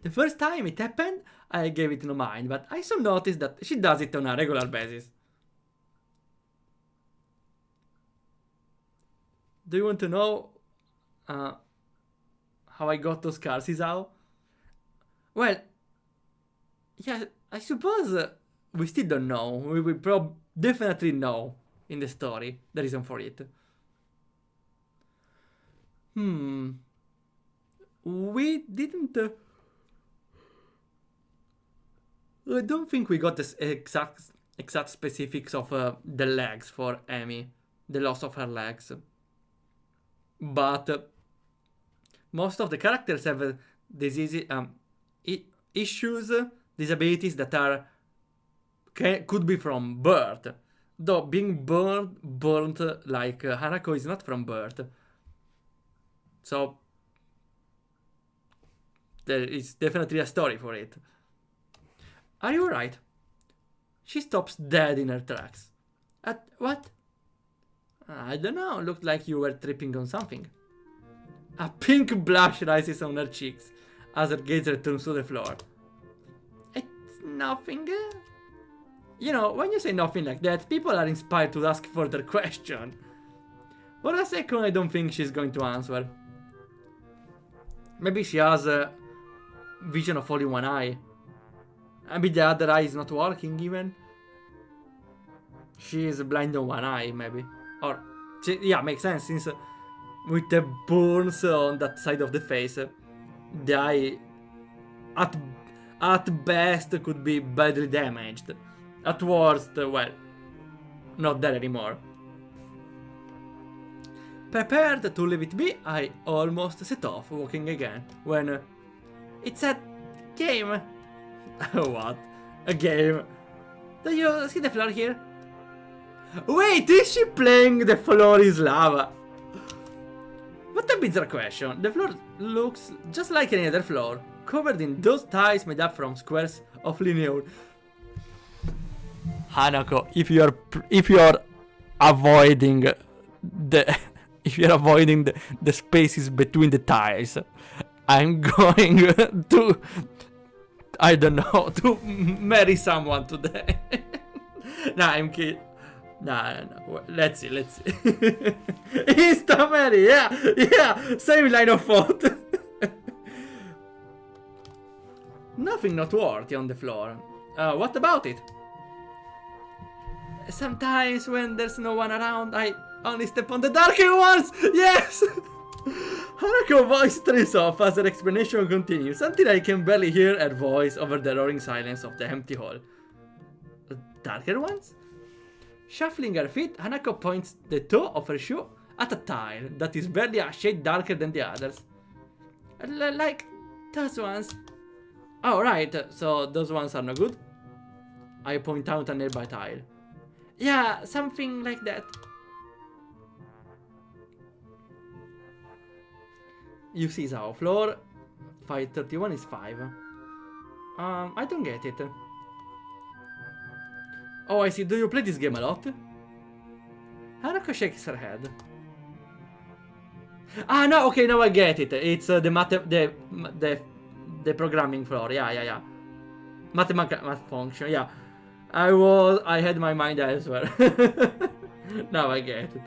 Speaker 1: The first time it happened, I gave it no mind, but I soon noticed that she does it on a regular basis. Do you want to know how I got those scars, Isao? Well, yeah, I suppose we still don't know. We will definitely know in the story the reason for it. We didn't... I don't think we got the exact specifics of the legs for Amy. The loss of her legs. But most of the characters have diseases, issues, disabilities that are could be from birth. Though being burnt like Hanako is not from birth. So there is definitely a story for it. Are you alright? She stops dead in her tracks. What? I don't know, looked like you were tripping on something. A pink blush rises on her cheeks as her gaze returns to the floor. It's nothing. You know, when you say nothing like that, people are inspired to ask further questions. For a second, I don't think she's going to answer. Maybe she has a vision of only one eye. Maybe the other eye is not working even. She is blind on one eye, maybe. Or, yeah, makes sense, since with the burns on that side of the face, the eye, at best, could be badly damaged. At worst, well, not there anymore. Prepared to leave it be, I almost set off, walking again, when... it's a game. What? A game? Do you see the floor here? Wait, is she playing The Floor is Lava? What a bizarre question. The floor looks just like any other floor, covered in those tiles made up from squares of linear. Hanako, if you're avoiding the spaces between the tiles, I'm going to, I don't know, to marry someone today. Nah, I'm kidding. No. Let's see. Insta marry, yeah. Same line of thought. Nothing noteworthy on the floor. What about it? Sometimes when there's no one around, I only step on the darker ones! Yes! Hanako voice trails off as her explanation continues, until I can barely hear her voice over the roaring silence of the empty hall. Darker ones? Shuffling her feet, Hanako points the toe of her shoe at a tile that is barely a shade darker than the others. Like those ones. Oh, right, so those ones are no good? I point out a nearby tile. Yeah, something like that. You see Zao, floor 531 is 5. I don't get it. Oh, I see. Do you play this game a lot? Hanako shakes her head. Ah, no, okay, now I get it. It's the programming floor. Yeah. Math function, yeah. I had my mind elsewhere. Now I get it.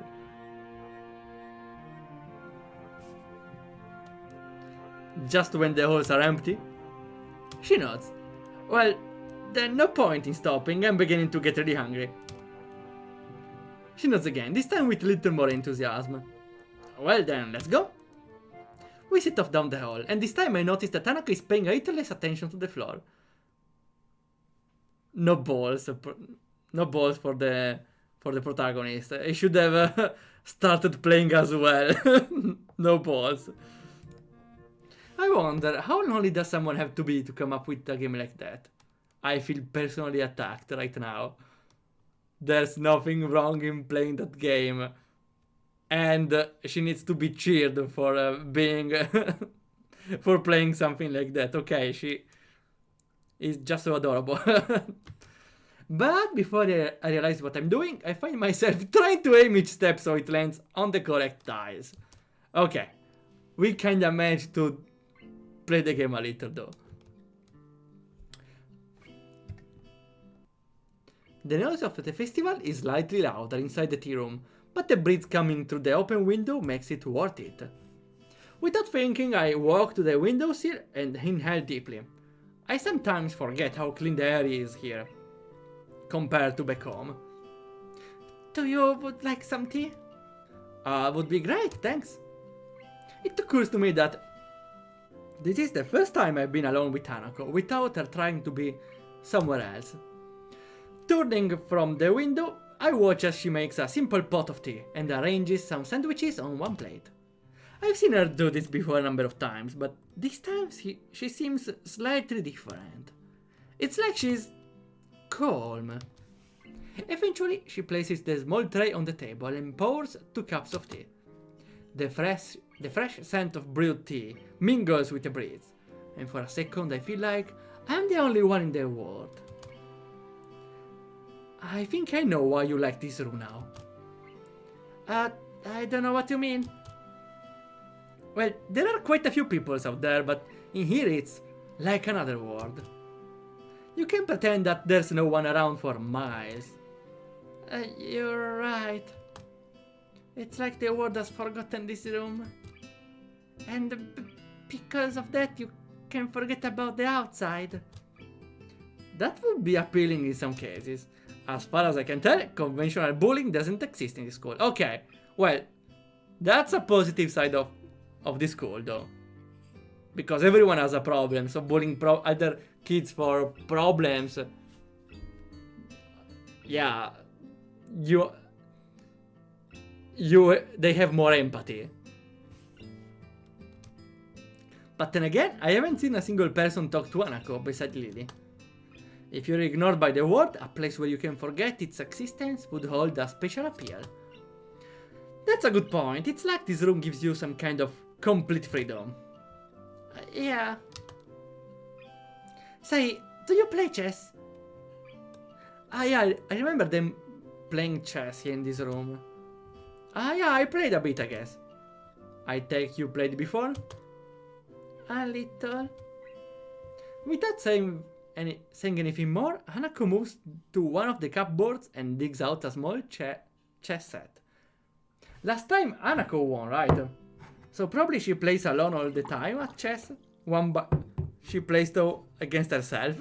Speaker 1: Just when the halls are empty? She nods. Well, then no point in stopping. I'm beginning to get really hungry. She nods again, this time with a little more enthusiasm. Well then, let's go. We sit off down the hall, and this time I notice that Hanako is paying a little less attention to the floor. No balls. No balls for the protagonist. He should have started playing as well. No balls. I wonder, how lonely does someone have to be to come up with a game like that? I feel personally attacked right now. There's nothing wrong in playing that game. And she needs to be cheered for being... for playing something like that. Okay, she is just so adorable. But before I realize what I'm doing, I find myself trying to aim each step so it lands on the correct tiles. Okay, we kinda managed to play the game a little though. The noise of the festival is slightly louder inside the tea room, but the breeze coming through the open window makes it worth it. Without thinking, I walk to the windowsill and inhale deeply. I sometimes forget how clean the air is here, compared to back home. Do you would like some tea? Would be great, thanks. It occurs to me that this is the first time I've been alone with Hanako, without her trying to be somewhere else. Turning from the window, I watch as she makes a simple pot of tea and arranges some sandwiches on one plate. I've seen her do this before a number of times, but this time she seems slightly different. It's like she's calm. Eventually, she places the small tray on the table and pours 2 cups of tea. The fresh scent of brewed tea mingles with the breeze, and for a second I feel like I'm the only one in the world. I think I know why you like this room now. I don't know what you mean. Well, there are quite a few peoples out there, but in here it's like another world. You can pretend that there's no one around for miles. You're right. It's like the world has forgotten this room. And because of that you can forget about the outside. That would be appealing in some cases. As far as I can tell, conventional bullying doesn't exist in this school. Okay, well, that's a positive side of this school though. Because everyone has a problem, so bullying other kids for problems. Yeah, they have more empathy. But then again, I haven't seen a single person talk to Hanako beside Lily. If you're ignored by the world, a place where you can forget its existence would hold a special appeal. That's a good point. It's like this room gives you some kind of complete freedom. Yeah. Say, do you play chess? Yeah, I remember them playing chess here in this room. Yeah, I played a bit, I guess. I take you played before? A little. Without saying anything more, Hanako moves to one of the cupboards and digs out a small chess set. Last time Hanako won, right? So probably she plays alone all the time at chess. She plays though against herself.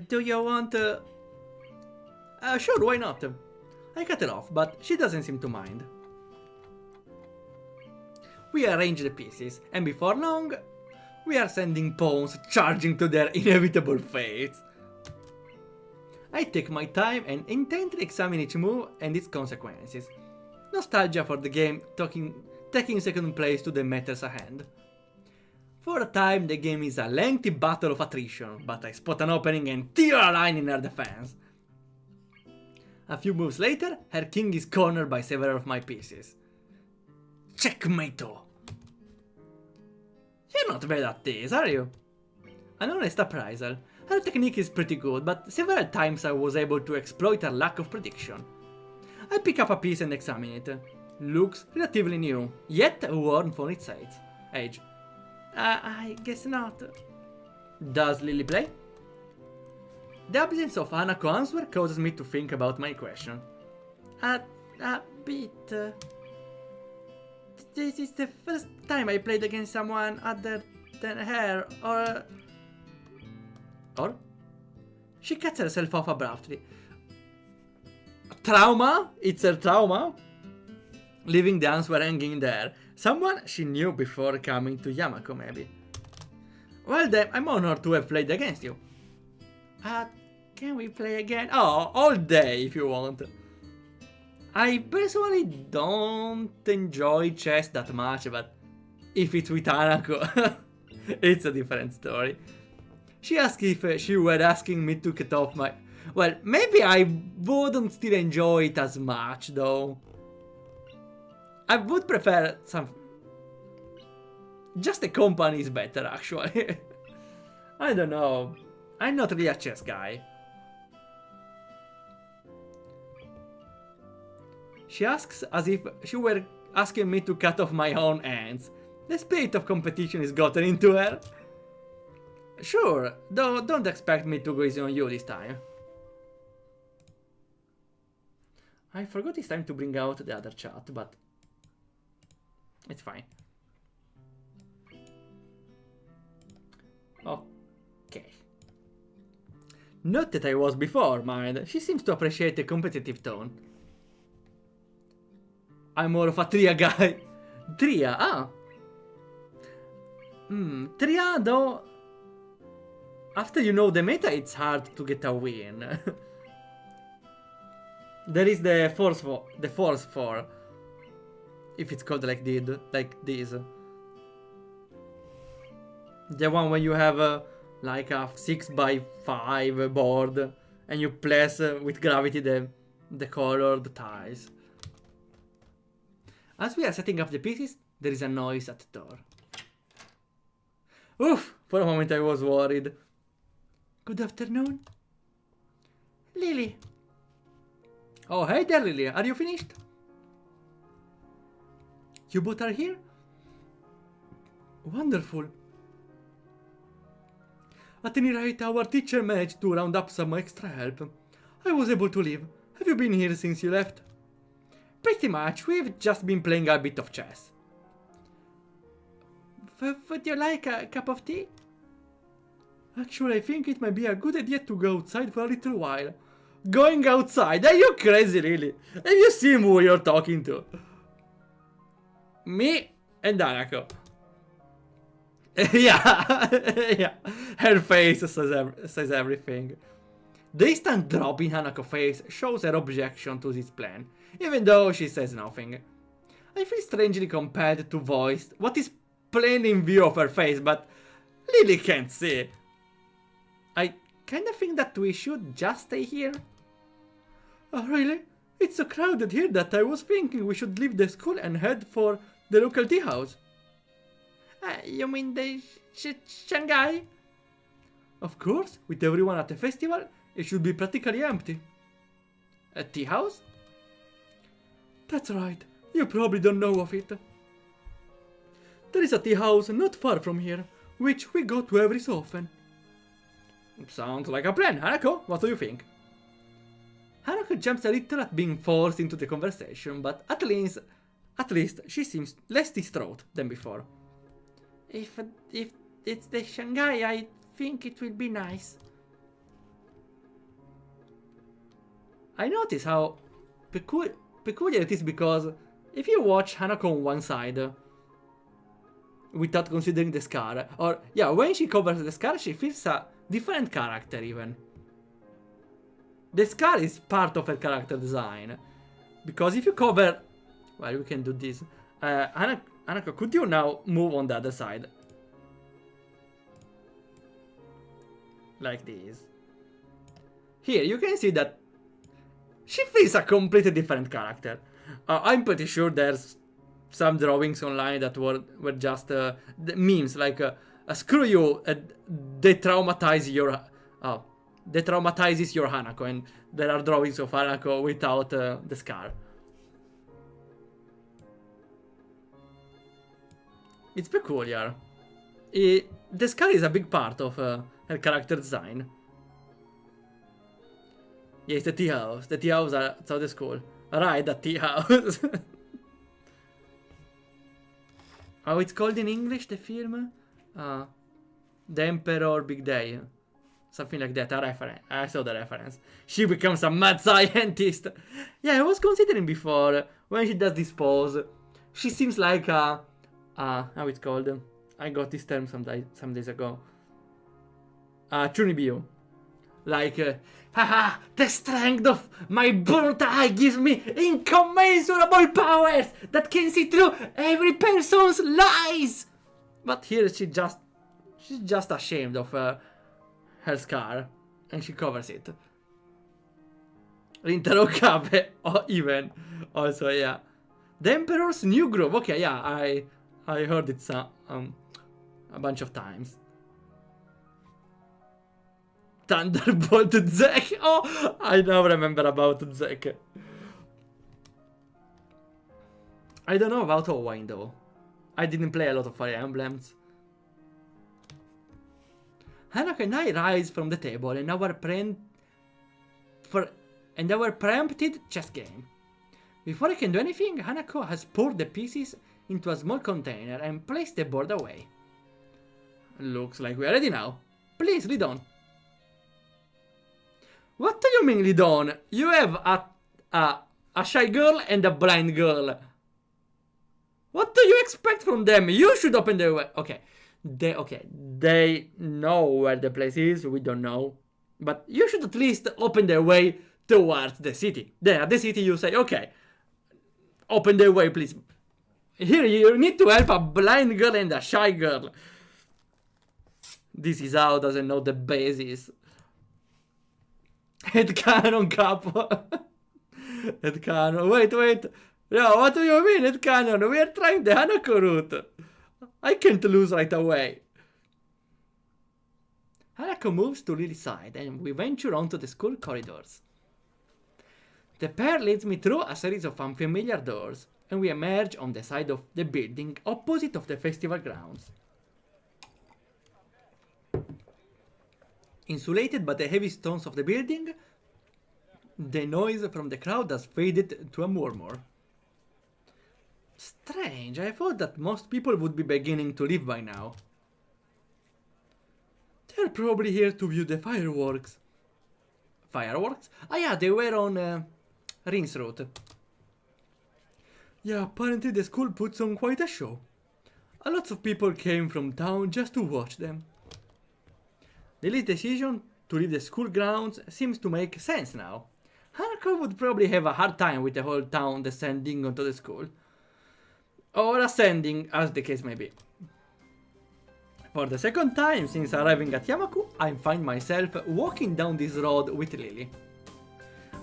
Speaker 1: Do you want sure, why not? I cut her off, but she doesn't seem to mind. We arrange the pieces, and before long, we are sending pawns charging to their inevitable fates. I take my time and intently examine each move and its consequences. Nostalgia for the game taking second place to the matters at hand. For a time, the game is a lengthy battle of attrition, but I spot an opening and tear a line in her defense. A few moves later, her king is cornered by several of my pieces. Checkmate! You're not bad at this, are you? An honest appraisal, Her technique is pretty good, but several times I was able to exploit her lack of prediction. I pick up a piece and examine it. Looks relatively new, yet worn for its age. I guess not. Does Lily play? The absence of Hanako answer causes me to think about my question. A bit. This is the first time I played against someone other than her, or? She cuts herself off abruptly. Trauma? It's her trauma? Leaving the answer hanging there. Someone she knew before coming to Yamako, maybe. Well then, I'm honored to have played against you. Can we play again? Oh, all day if you want. I personally don't enjoy chess that much, but if it's with Hanako, it's a different story. She asked if she were asking me to cut off my... Well, maybe I wouldn't still enjoy it as much, though. I would prefer some... Just the company is better, actually. I don't know. I'm not really a chess guy. She asks as if she were asking me to cut off my own hands. The spirit of competition is gotten into her. Sure, though don't expect me to go easy on you this time. I forgot it's time to bring out the other chat, but it's fine. Okay. Not that I was before, mind. She seems to appreciate the competitive tone. I'm more of a Tria guy. Tria, ah. Tria, though, after you know the meta, it's hard to get a win. There is the force 4, if it's called like this. The one when you have like a 6x5 board and you place with gravity the colored tiles. As we are setting up the pieces, there is a noise at the door. Oof! For a moment I was worried. Good afternoon. Lily. Oh, hey there, Lily. Are you finished? You both are here? Wonderful. At any rate, our teacher managed to round up some extra help. I was able to leave. Have you been here since you left? Pretty much. We've just been playing a bit of chess. Would you like a cup of tea? Actually, I think it might be a good idea to go outside for a little while. Going outside? Are you crazy, really? Have you seen who you're talking to? Me and Hanako. yeah. Her face says everything. The instant drop in Hanako's face shows her objection to this plan, even though she says nothing. I feel strangely compelled to voice what is plain in view of her face, but Lily can't see. I kinda think that we should just stay here. Oh, really? It's so crowded here that I was thinking we should leave the school and head for the local tea house. You mean the Shanghai? Of course, with everyone at the festival, it should be practically empty. A tea house? That's right, you probably don't know of it. There is a tea house not far from here, which we go to every so often. Sounds like a plan, Hanako, what do you think? Hanako jumps a little at being forced into the conversation, but at least she seems less distraught than before. If it's the Shanghai, I think it will be nice. I notice how peculiar it is because if you watch Hanako on one side, without considering the scar, or yeah, when she covers the scar, she feels a different character even. The scar is part of her character design, because if you cover, well, we can do this. Hanako, could you now move on the other side? Like this. Here, you can see that she feels a completely different character. I'm pretty sure there's some drawings online that were just memes, like screw you, they traumatize Oh, that traumatizes your Hanako, and there are drawings of Hanako without the scar. It's peculiar. The scar is a big part of her character design. Yes, the tea house. The tea house outside the school. Right, the tea house. How it's called in English, the film? The Emperor Big Day. Something like that, a reference. I saw the reference. She becomes a mad scientist. Yeah, I was considering before, when she does this pose, she seems like a... how it's called? I got this term some days ago. Chunibyo. Like, haha, the strength of my burnt eye gives me incommensurable powers that can see through every person's lies. But here she's just ashamed of her scar, and she covers it. Rintaro Kabe, or even, also, yeah. The Emperor's New Groove, okay, yeah, I heard it a bunch of times. Thunderbolt Zek, oh, I now remember about Zek. I don't know about Owain though. I didn't play a lot of Fire Emblems. Hanako and I rise from the table in our preempted chess game. Before I can do anything, Hanako has poured the pieces into a small container and placed the board away. Looks like we're ready now. Please, lead on. What do you mean, lead on? You have a shy girl and a blind girl. What do you expect from them? You should open the way. Okay. They know where the place is, we don't know. But you should at least open the way towards the city. Then at the city you say, okay, open the way, please. Here you need to help a blind girl and a shy girl. This is how doesn't know the basis. Headcanon capo. Headcanon, wait. No, what do you mean, Headcanon? We are trying the Hanako route. I can't lose right away. Hanako moves to Lily's side and we venture onto the school corridors. The pair leads me through a series of unfamiliar doors and we emerge on the side of the building opposite of the festival grounds. Insulated by the heavy stones of the building, the noise from the crowd has faded to a murmur. Strange, I thought that most people would be beginning to leave by now. They're probably here to view the fireworks. Fireworks? Ah yeah, they were on Rin's route. Yeah, apparently the school puts on quite a show. A lot of people came from town just to watch them. Lily's decision to leave the school grounds seems to make sense now. Hanako would probably have a hard time with the whole town descending onto the school. Or ascending, as the case may be. For the second time since arriving at Yamaku, I find myself walking down this road with Lily.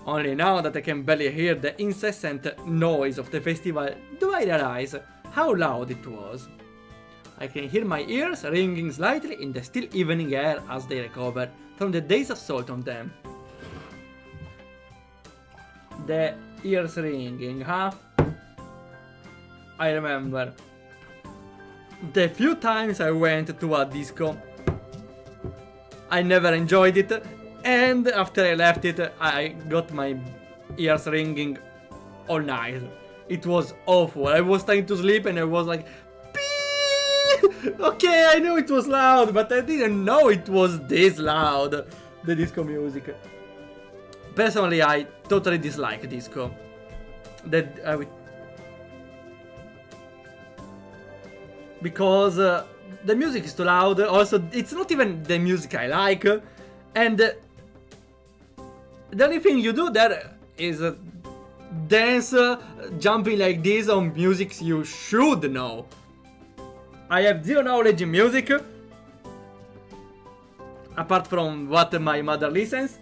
Speaker 1: Only now that I can barely hear the incessant noise of the festival do I realize how loud it was. I can hear my ears ringing slightly in the still evening air as they recover from the day's assault on them. The ears ringing, huh? I remember the few times I went to a disco, I never enjoyed it, and after I left it, I got my ears ringing all night. It was awful. I was trying to sleep and I was like, Pee! Okay, I knew it was loud, but I didn't know it was this loud, the disco music. Personally, I totally dislike disco. Because the music is too loud. Also, it's not even the music I like. And the only thing you do there is dance, jumping like this on music you should know. I have zero knowledge in music, apart from what my mother listens.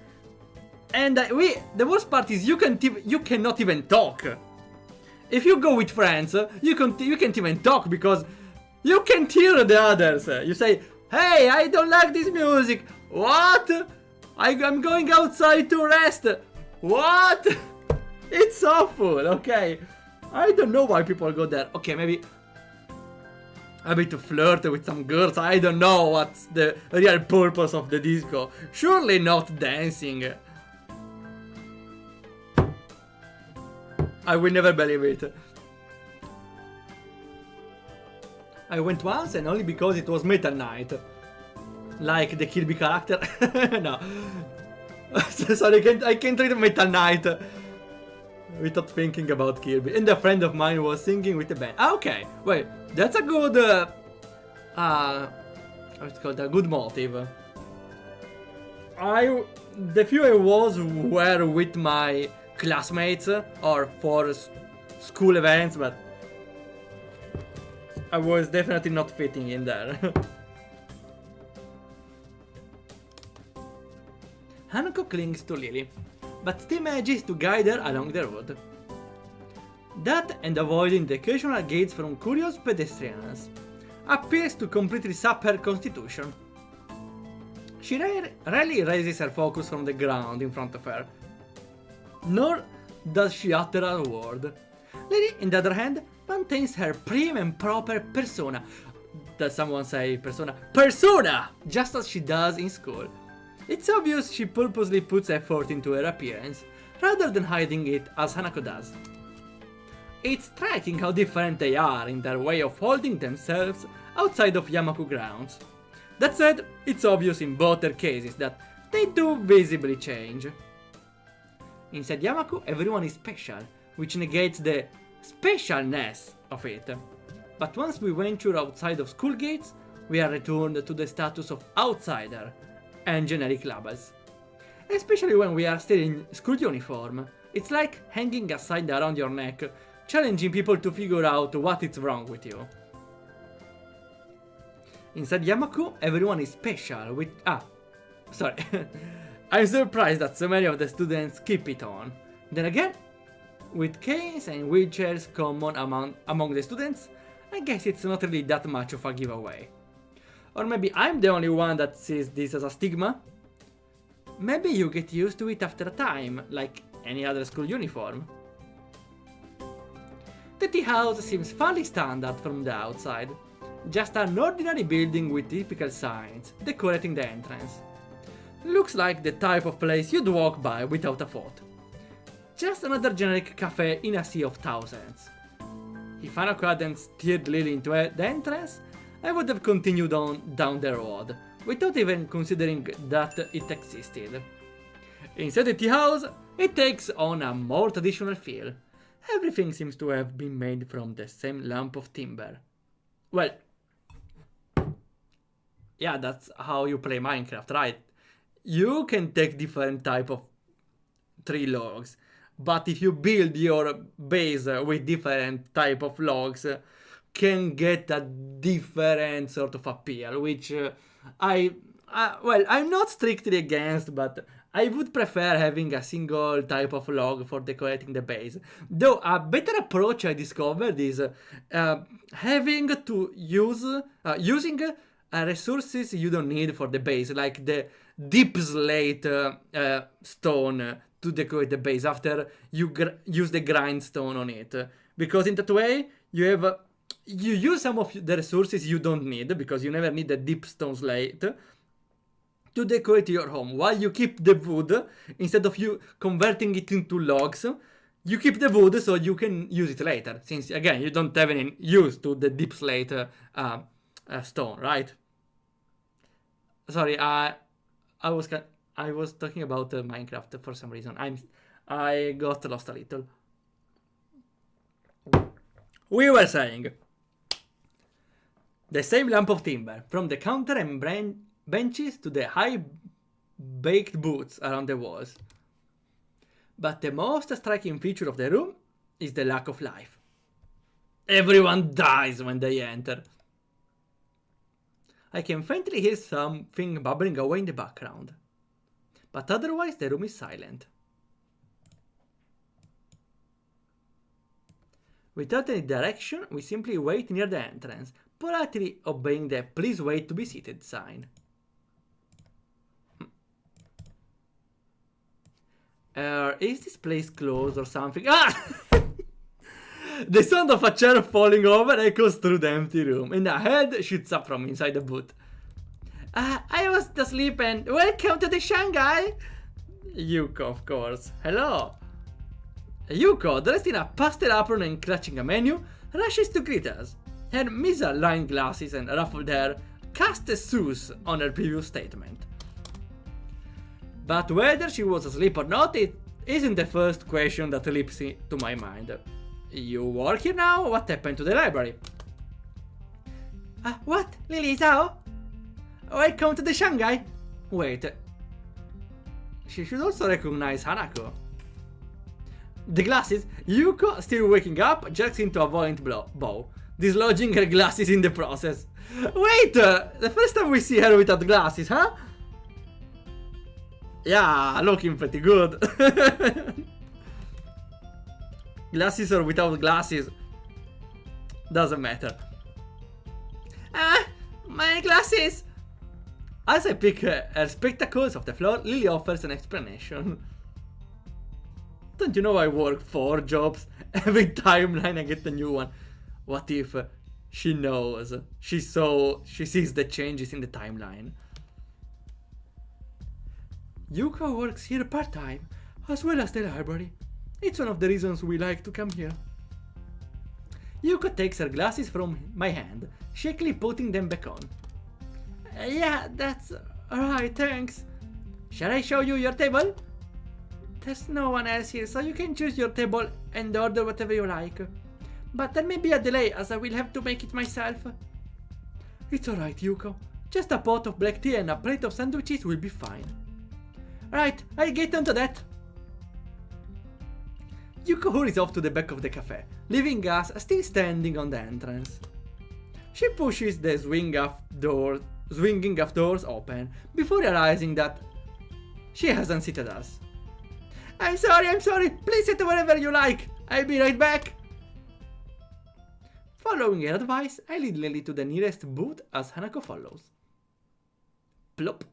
Speaker 1: And the worst part is you cannot even talk. If you go with friends, you can't even talk because you can't hear the others. You say, hey, I don't like this music. What? I'm going outside to rest. What? It's awful, okay. I don't know why people go there. Okay, maybe to flirt with some girls. I don't know what's the real purpose of the disco. Surely not dancing. I will never believe it. I went once and only because it was Metal Knight. Like the Kirby character. No. Sorry, I can't read Metal Knight without thinking about Kirby. And a friend of mine was singing with the band. Ah, okay, wait, that's a good, what's it called, a good motive. The few I was were with my classmates or for school events, but I was definitely not fitting in there. Hanako clings to Lily, but still manages to guide her along the road. That and avoiding the occasional gaze from curious pedestrians appears to completely sap her constitution. She rarely raises her focus from the ground in front of her, nor does she utter a word. Lily, on the other hand, maintains her prim and proper persona. Does someone say persona? Persona! Just as she does in school. It's obvious she purposely puts effort into her appearance, rather than hiding it as Hanako does. It's striking how different they are in their way of holding themselves outside of Yamaku grounds. That said, it's obvious in both their cases that they do visibly change. Inside Yamaku, everyone is special, which negates the specialness of it. But once we venture outside of school gates, we are returned to the status of outsider and generic labels. Especially when we are still in school uniform. It's like hanging a sign around your neck, challenging people to figure out what is wrong with you. Inside Yamaku, everyone is special with... sorry. I'm surprised that so many of the students keep it on. Then again, with canes and wheelchairs common among the students, I guess it's not really that much of a giveaway. Or maybe I'm the only one that sees this as a stigma? Maybe you get used to it after a time, like any other school uniform. The tea house seems fairly standard from the outside. Just an ordinary building with typical signs, decorating the entrance. Looks like the type of place you'd walk by without a thought. Just another generic cafe in a sea of thousands. If Hanako hadn't steered Lily into the entrance, I would have continued on down the road, without even considering that it existed. Inside the tea house, it takes on a more traditional feel. Everything seems to have been made from the same lump of timber. Well, yeah, that's how you play Minecraft, right? You can take different type of tree logs, but if you build your base with different type of logs, can get a different sort of appeal, which well, I'm not strictly against, but I would prefer having a single type of log for decorating the base. Though a better approach I discovered is having to using resources you don't need for the base, like the deep slate stone to decorate the base after you use the grindstone on it, because in that way you use some of the resources you don't need, because you never need the deep stone slate to decorate your home, while you keep the wood. Instead of you converting it into logs, you keep the wood so you can use it later, since again you don't have any use to the deep slate stone, right? Sorry, I was talking about Minecraft for some reason. I got lost a little. We were saying the same lump of timber, from the counter and benches to the high-baked boots around the walls. But the most striking feature of the room is the lack of life. Everyone dies when they enter. I can faintly hear something bubbling away in the background, but otherwise the room is silent. Without any direction, we simply wait near the entrance, politely obeying the "please wait to be seated" sign. Is this place closed or something? Ah! The sound of a chair falling over echoes through the empty room, and a head shoots up from inside the booth. I was asleep and welcome to the Shanghai! Yuko, of course. Hello! Yuko, dressed in a pastel apron and clutching a menu, rushes to greet us. Her misaligned glasses and ruffled hair cast a souse on her previous statement. But whether she was asleep or not, it isn't the first question that leaps to my mind. You work here now? What happened to the library? What? Lily Zhao? Welcome to the Shanghai! Wait. She should also recognize Hanako. The glasses, Yuko, still waking up, jerks into a violent bow, dislodging her glasses in the process. Wait! The first time we see her without glasses, huh? Yeah, looking pretty good. Glasses or without glasses, doesn't matter. My glasses! As I pick her spectacles off the floor, Lily offers an explanation. Don't you know I work 4 jobs? Every timeline I get a new one. What if she knows? She sees the changes in the timeline. Yuko works here part-time, as well as the library. It's one of the reasons we like to come here. Yuko takes her glasses from my hand, shakily putting them back on. Yeah, that's alright, thanks. Shall I show you your table? There's no one else here, so you can choose your table and order whatever you like. But there may be a delay, as I will have to make it myself. It's alright, Yuko. Just a pot of black tea and a plate of sandwiches will be fine. Right, I'll get onto that. Yuko hurries off to the back of the cafe, leaving us still standing on the entrance. She pushes the swinging off doors open before realizing that she hasn't seated us. I'm sorry, please sit wherever you like. I'll be right back. Following her advice, I lead Lily to the nearest booth as Hanako follows. Plop.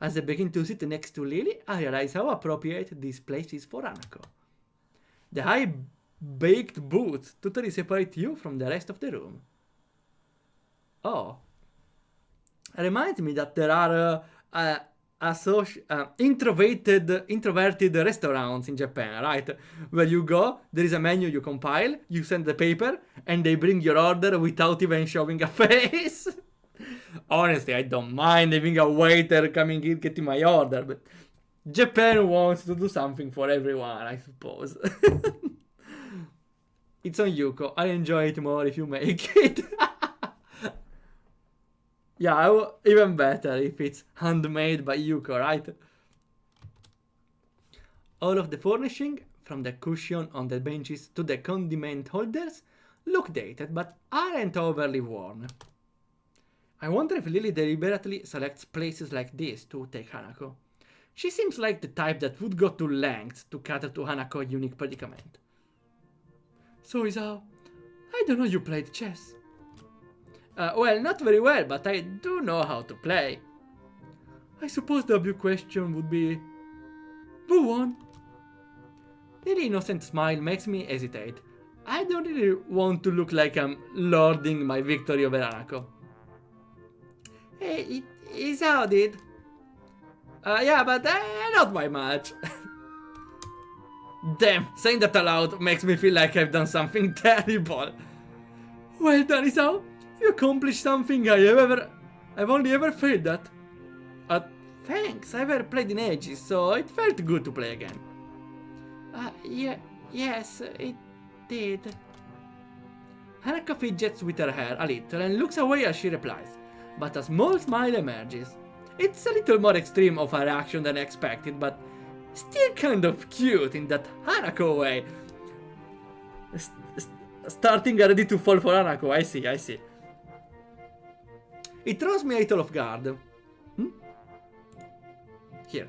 Speaker 1: As I begin to sit next to Lily, I realize how appropriate this place is for Hanako. The high-baked booths totally separate you from the rest of the room. Oh. Reminds me that there are introverted restaurants in Japan, right? Where you go, there is a menu you compile, you send the paper, and they bring your order without even showing a face. Honestly, I don't mind having a waiter coming in getting my order, but Japan wants to do something for everyone, I suppose. It's on Yuko. I enjoy it more if you make it. Yeah, even better if it's handmade by Yuko, right? All of the furnishing, from the cushion on the benches to the condiment holders, look dated but aren't overly worn. I wonder if Lily deliberately selects places like this to take Hanako. She seems like the type that would go to lengths to cater to Hanako's unique predicament. So Isao, I don't know you played chess. Well, not very well, but I do know how to play. I suppose the obvious question would be, who won? The innocent smile makes me hesitate. I don't really want to look like I'm lording my victory over Hanako. Hey, Isao did. Yeah, but not by much. Damn, saying that aloud makes me feel like I've done something terrible. Well done, Isao. You accomplished something I've only ever failed at. Thanks, I've never played in ages, so it felt good to play again. Yes, it did. Hanako fidgets with her hair a little and looks away as she replies, but a small smile emerges. It's a little more extreme of a reaction than expected, but still kind of cute in that Hanako way. Starting ready to fall for Hanako, I see. It throws me a little off guard. Here.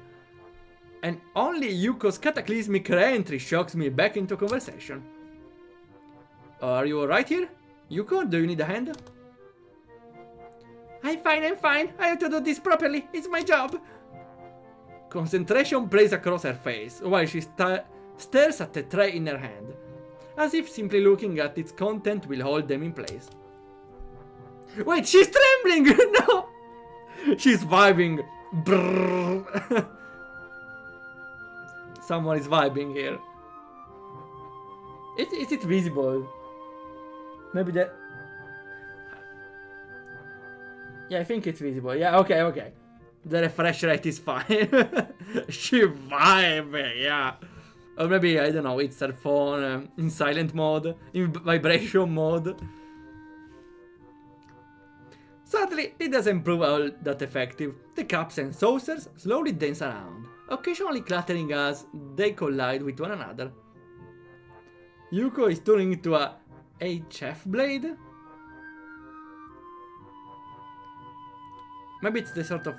Speaker 1: And only Yuko's cataclysmic re-entry shocks me back into conversation. Are you alright here? Yuko, do you need a hand? I'm fine. I have to do this properly. It's my job. Concentration plays across her face, while she stares at the tray in her hand, as if simply looking at its content will hold them in place. Wait, she's trembling! No! She's vibing. Brrr. Someone is vibing here. Is it visible? Maybe that... Yeah, I think it's visible. Yeah, okay. The refresh rate is fine. She vibing, yeah. Or maybe, I don't know, it's her phone in silent mode, in vibration mode. Sadly, it doesn't prove all that effective. The cups and saucers slowly dance around, occasionally clattering as they collide with one another. Yuko is turning into a HF blade? Maybe it's the sort of...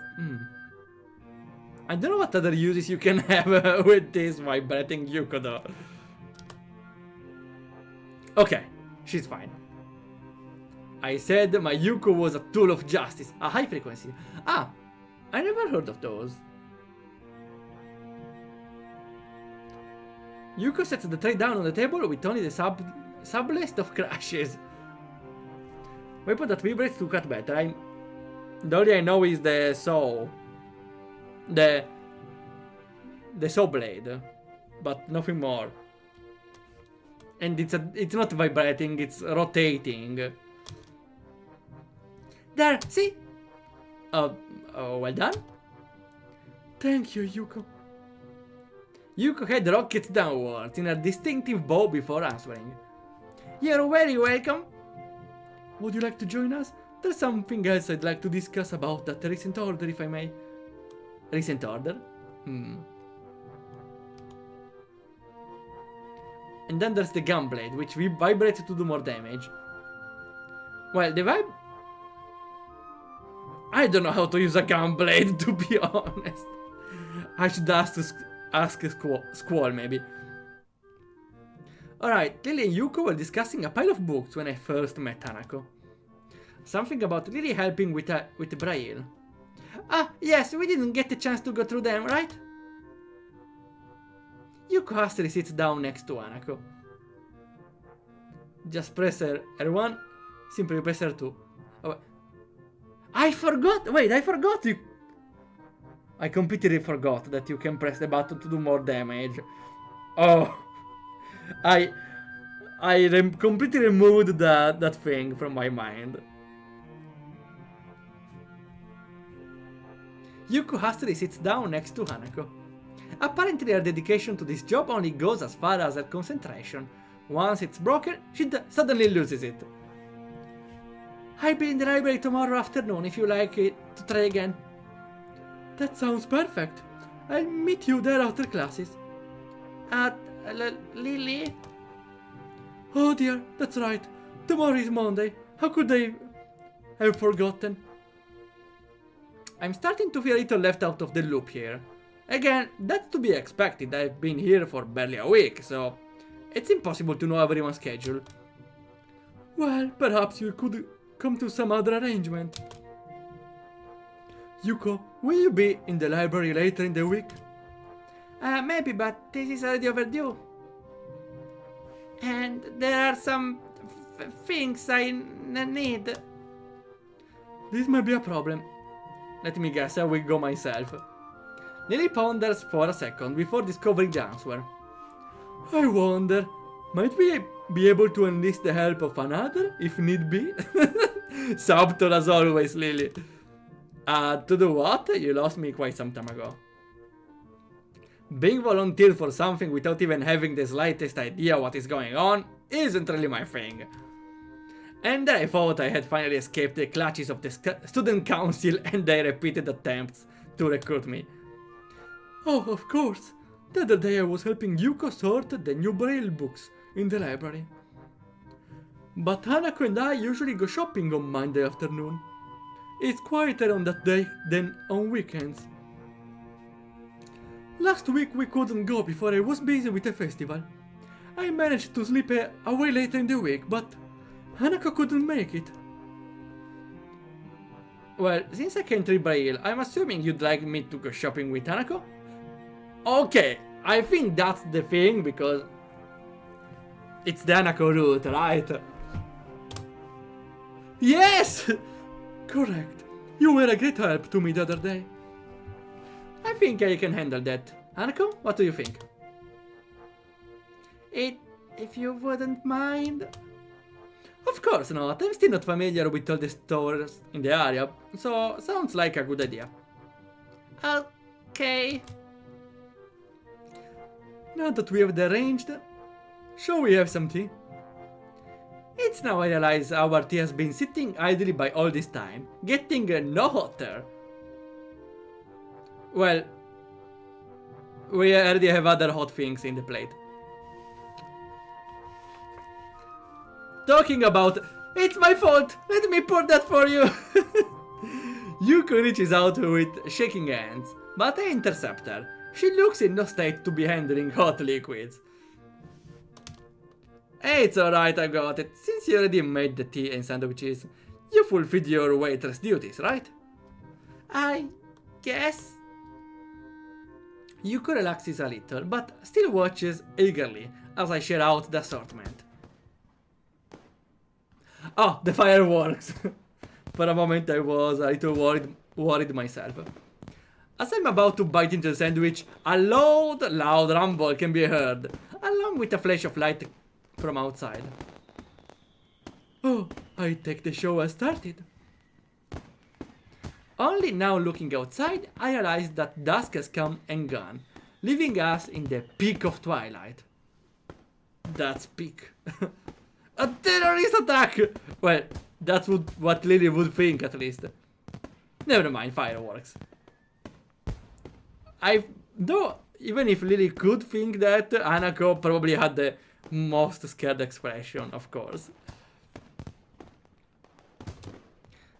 Speaker 1: I don't know what other uses you can have with this vibrating Yuko though. Okay, she's fine. I said my Yuko was a tool of justice, a high frequency. Ah, I never heard of those. Yuko sets the tray down on the table with only the sublist of crashes. Weapon that vibrates to cut better. The only I know is the saw. The saw blade. But nothing more. And it's not vibrating, it's rotating. There, see? Oh, well done. Thank you, Yuko. Yuko head rockets downwards in a distinctive bow before answering. You're very welcome. Would you like to join us? There's something else I'd like to discuss about that recent order, if I may. Recent order? And then there's the gun blade, which vibrates to do more damage. Well, the vibe... I don't know how to use a gun blade, to be honest. I should ask Squall, maybe. Alright, Lily and Yuko were discussing a pile of books when I first met Hanako. Something about Lily helping with Braille. Ah, yes, we didn't get the chance to go through them, right? Yuko hastily sits down next to Hanako. Just press R1, simply press R2. Oh, I forgot! Wait, I forgot you... I completely forgot that you can press the button to do more damage. Oh... I completely removed that thing from my mind. Yuko hastily sits down next to Hanako. Apparently her dedication to this job only goes as far as her concentration. Once it's broken, she suddenly loses it. I'll be in the library tomorrow afternoon if you like it to try again. That sounds perfect. I'll meet you there after classes. Lily? Oh dear, that's right. Tomorrow is Monday. How could I have forgotten? I'm starting to feel a little left out of the loop here. Again, that's to be expected. I've been here for barely a week, so it's impossible to know everyone's schedule. Well, perhaps you could come to some other arrangement. Yuko, will you be in the library later in the week? Maybe, but this is already overdue. And there are some things I need. This may be a problem. Let me guess, I will go myself. Lily ponders for a second before discovering the answer. I wonder, might we be able to enlist the help of another, if need be? Subtle as always, Lily. To do what? You lost me quite some time ago. Being volunteered for something without even having the slightest idea what is going on isn't really my thing. And I thought I had finally escaped the clutches of the student council and their repeated attempts to recruit me. Oh, of course. The other day I was helping Yuko sort the new Braille books in the library. But Hanako and I usually go shopping on Monday afternoon. It's quieter on that day than on weekends. Last week we couldn't go before I was busy with a festival. I managed to slip away later in the week, but Hanako couldn't make it. Well, since I can't read Braille, I'm assuming you'd like me to go shopping with Hanako? Okay, I think that's the thing, because it's the Hanako route, right? Yes! Correct. You were a great help to me the other day. I think I can handle that. Hanako, what do you think? If you wouldn't mind. Of course not. I'm still not familiar with all the stores in the area, so sounds like a good idea. Okay. Now that we have arranged, shall we have some tea? It's now I realize our tea has been sitting idly by all this time, getting no hotter. Well, we already have other hot things in the plate. Talking about, it's my fault, let me pour that for you. Yuko reaches out with shaking hands, but I intercept her. She looks in no state to be handling hot liquids. Hey, it's alright, I got it. Since you already made the tea and sandwiches, you fulfilled your waitress duties, right? I guess. Yuko relaxes a little, but still watches eagerly as I share out the assortment. Oh, the fireworks! For a moment I was a little worried myself. As I'm about to bite into the sandwich, a loud rumble can be heard, along with a flash of light from outside. Oh, I think the show has started. Only now looking outside, I realize that dusk has come and gone, leaving us in the peak of twilight. That's peak. A terrorist attack! Well, that's what Lily would think, at least. Never mind, fireworks. Though, even if Lily could think that, Hanako probably had the most scared expression, of course.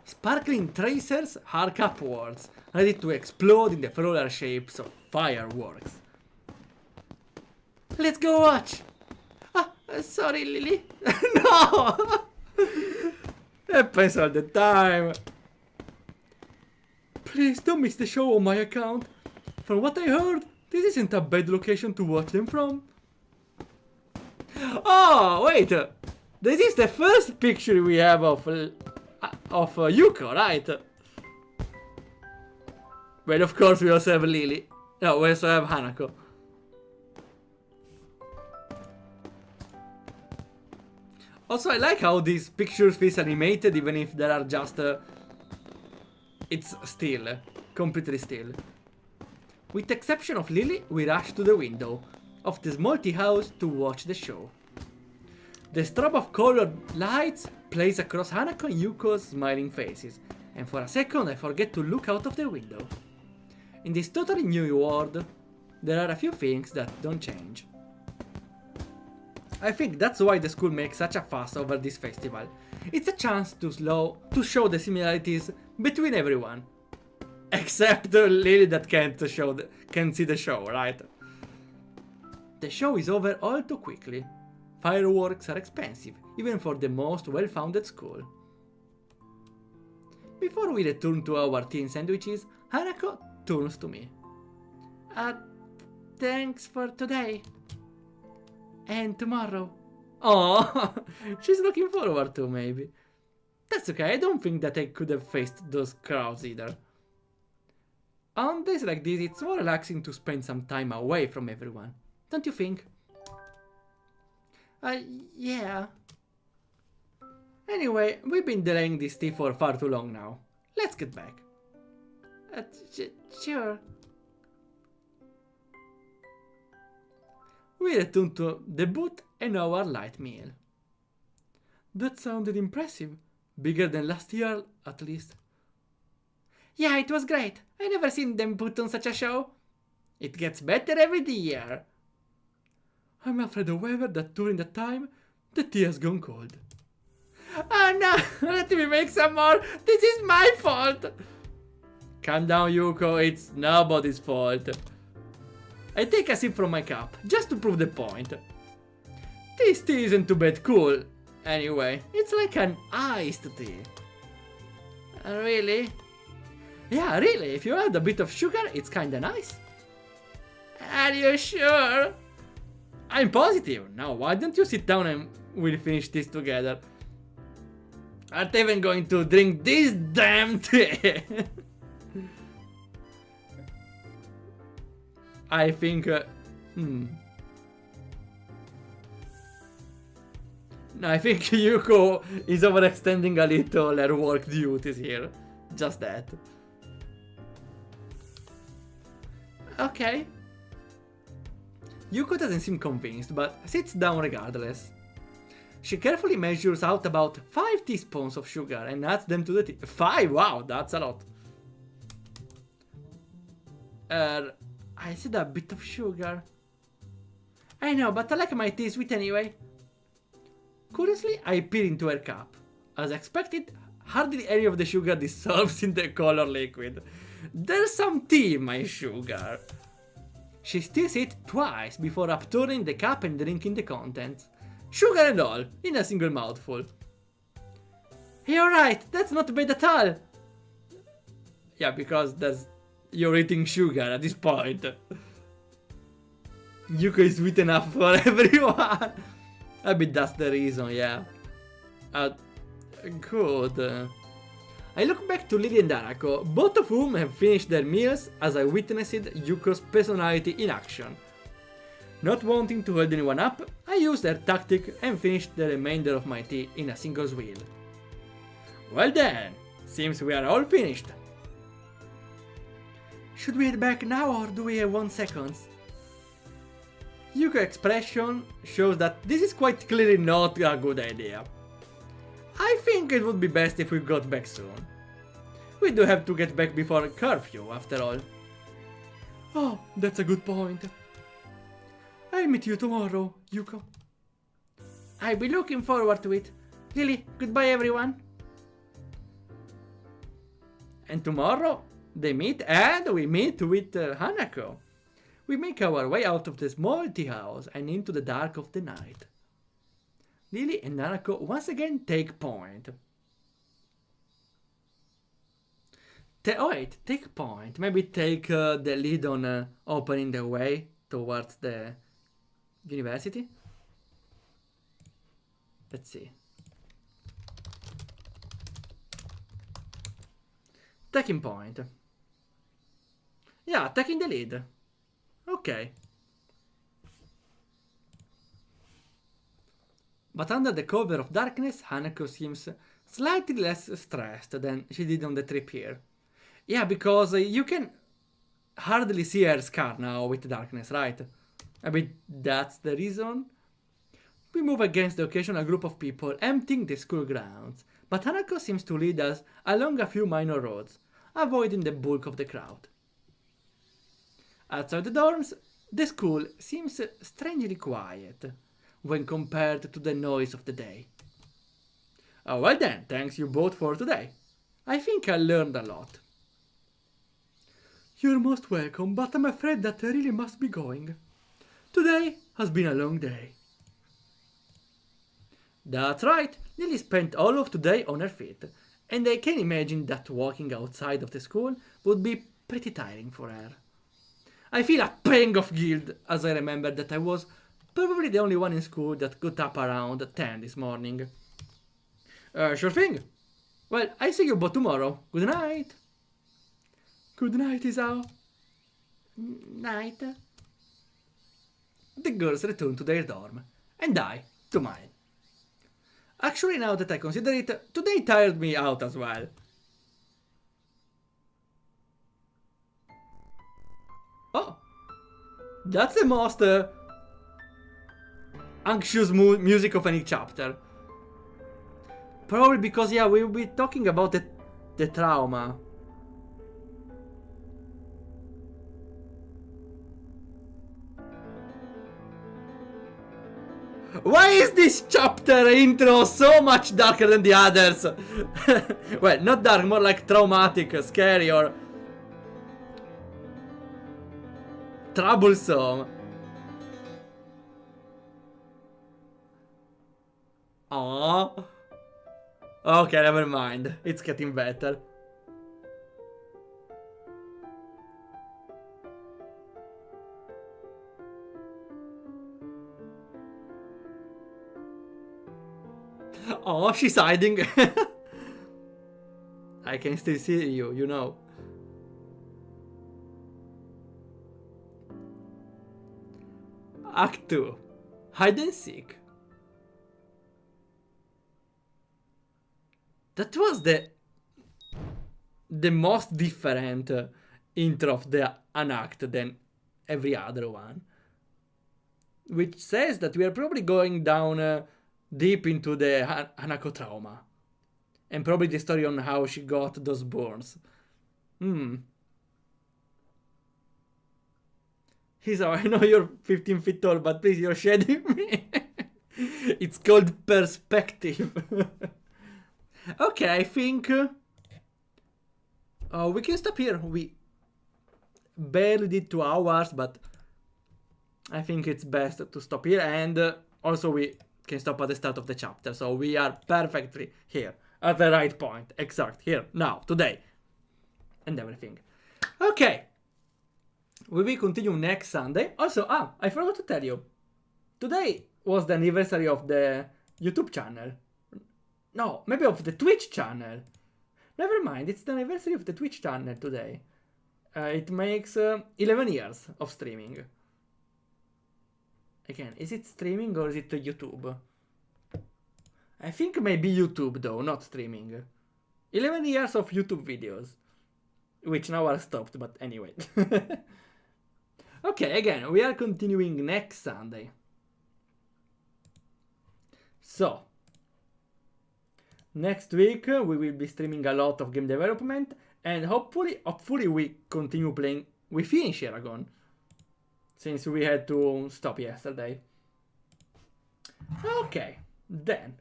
Speaker 1: Sparkling tracers arc upwards, ready to explode in the floral shapes of fireworks. Let's go watch! Sorry, Lily. No! Happens all the time. Please don't miss the show on my account. From what I heard, this isn't a bad location to watch them from. Oh, wait! This is the first picture we have of Yuko, right? Well, of course we also have Lily. No, we also have Hanako. Also, I like how these pictures feel animated, even if there are just... it's still. Completely still. With the exception of Lily, we rush to the window of this multi-house to watch the show. The strobe of colored lights plays across Hanako and Yuko's smiling faces, and for a second I forget to look out of the window. In this totally new world, there are a few things that don't change. I think that's why the school makes such a fuss over this festival. It's a chance to show the similarities between everyone. Except Lily that can't see the show, right? The show is over all too quickly. Fireworks are expensive, even for the most well-founded school. Before we return to our tea and sandwiches, Hanako turns to me. Thanks for today. And tomorrow. Oh, she's looking forward to, maybe. That's okay, I don't think that I could have faced those crowds either. On days like this, it's more relaxing to spend some time away from everyone. Don't you think? Yeah. Anyway, we've been delaying this tea for far too long now. Let's get back. Sure. We return to the booth and our light meal. That sounded impressive. Bigger than last year, at least. Yeah, it was great. I never seen them put on such a show. It gets better every year. I'm afraid, however, that during that time, the tea has gone cold. Oh no, let me make some more. This is my fault. Calm down, Yuko, it's nobody's fault. I take a sip from my cup, just to prove the point. This tea isn't too bad cool. Anyway, it's like an iced tea. Really? Yeah, really, if you add a bit of sugar, it's kinda nice. Are you sure? I'm positive. Now, why don't you sit down and we'll finish this together? Aren't even going to drink this damn tea? I think... No, I think Yuko is overextending a little her work duties here. Just that. Okay. Yuko doesn't seem convinced, but sits down regardless. She carefully measures out about 5 teaspoons of sugar and adds them to the tea. 5? Wow, that's a lot. I said a bit of sugar. I know, but I like my tea sweet anyway. Curiously, I peer into her cup. As expected, hardly any of the sugar dissolves in the color liquid. There's some tea in my sugar. She stirs it twice before upturning the cup and drinking the contents. Sugar and all, in a single mouthful. You're right, that's not bad at all. Yeah, because you're eating sugar at this point. Yuko is sweet enough for everyone. I bet that's the reason, yeah. Good. I look back to Lily and Hanako, both of whom have finished their meals as I witnessed Yuko's personality in action. Not wanting to hold anyone up, I used her tactic and finished the remainder of my tea in a single swill. Well then, seems we are all finished. Should we head back now or do we have 1 second? Yuko's expression shows that this is quite clearly not a good idea. I think it would be best if we got back soon. We do have to get back before curfew, after all. Oh, that's a good point. I'll meet you tomorrow, Yuko. I'll be looking forward to it. Lily, goodbye everyone. And tomorrow, they meet and we meet with Hanako. We make our way out of the small tea house and into the dark of the night. Lily and Hanako once again take point. Take point. Maybe take the lead on opening the way towards the university. Let's see. Taking point. Yeah, taking the lead. Okay. But under the cover of darkness, Hanako seems slightly less stressed than she did on the trip here. Yeah, because you can hardly see her scar now with the darkness, right? I mean, that's the reason. We move against the occasional group of people emptying the school grounds, but Hanako seems to lead us along a few minor roads, avoiding the bulk of the crowd. Outside the dorms, the school seems strangely quiet when compared to the noise of the day. Oh, well then, thanks you both for today. I think I learned a lot. You're most welcome, but I'm afraid that I really must be going. Today has been a long day. That's right, Lily spent all of today on her feet, and I can imagine that walking outside of the school would be pretty tiring for her. I feel a pang of guilt as I remember that I was probably the only one in school that got up around 10 this morning. Sure thing. Well, I see you both tomorrow. Good night. Good night, Isao. Night. The girls return to their dorm, and I to mine. Actually, now that I consider it, today tired me out as well. Oh, that's the most anxious music of any chapter. Probably because, yeah, we'll be talking about the trauma. Why is this chapter intro so much darker than the others? Well, not dark, more like traumatic, scary, or troublesome. Aww. Okay, never mind. It's getting better. Oh, she's hiding. I can still see you, you know. Act 2. Hide and seek. That was the most different intro of the an act than every other one. Which says that we are probably going down deep into the Hanako trauma. And probably the story on how she got those burns. I know you're 15 feet tall, but please, you're shading me. It's called perspective. Okay, I think we can stop here. We barely did 2 hours, but I think it's best to stop here. And also we can stop at the start of the chapter. So we are perfectly here at the right point. Exact here, now, today. And everything. Okay. We will continue next Sunday. Also, I forgot to tell you. Today was the anniversary of the YouTube channel. No, maybe of the Twitch channel. Never mind, it's the anniversary of the Twitch channel today. It makes 11 years of streaming. Again, is it streaming or is it YouTube? I think maybe YouTube though, not streaming. 11 years of YouTube videos. Which now are stopped, but anyway. Okay, again, we are continuing next Sunday. So, next week we will be streaming a lot of game development, and hopefully we continue playing. We finish Eragon, since we had to stop yesterday. Okay, then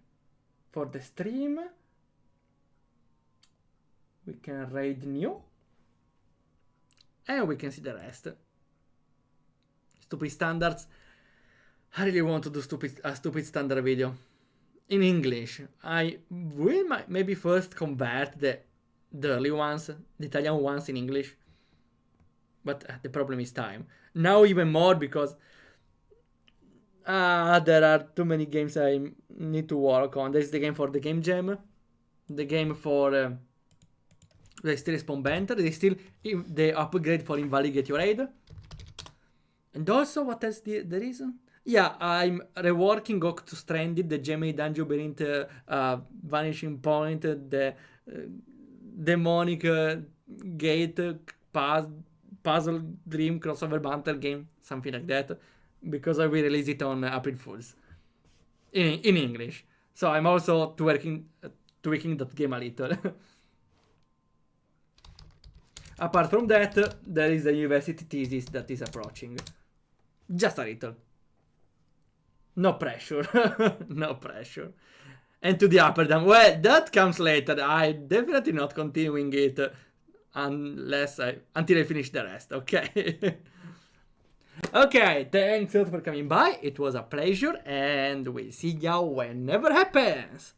Speaker 1: for the stream we can raid new, and we can see the rest. Stupid standards. I really want to do a stupid standard video in English. I will maybe first convert the early ones, the Italian ones in English. But the problem is time. Now even more because there are too many games I need to work on. There's the game for the Game Jam, the game for they still respawn banter, they still the upgrade for Invalidate Your Aid. And also, what else there is? Yeah, I'm reworking Octo Stranded, the Gemini Dungeon Labyrinth Vanishing Point, the demonic gate puzzle dream crossover banter game, something like that, because I will release it on April Fools in English. So I'm also tweaking that game a little. Apart from that, there is the university thesis that is approaching. Just a little. No pressure. No pressure. And to the upper down. Well, that comes later. I'm definitely not continuing it until I finish the rest. Okay. Okay, thanks a lot for coming by. It was a pleasure, and we'll see you whenever happens.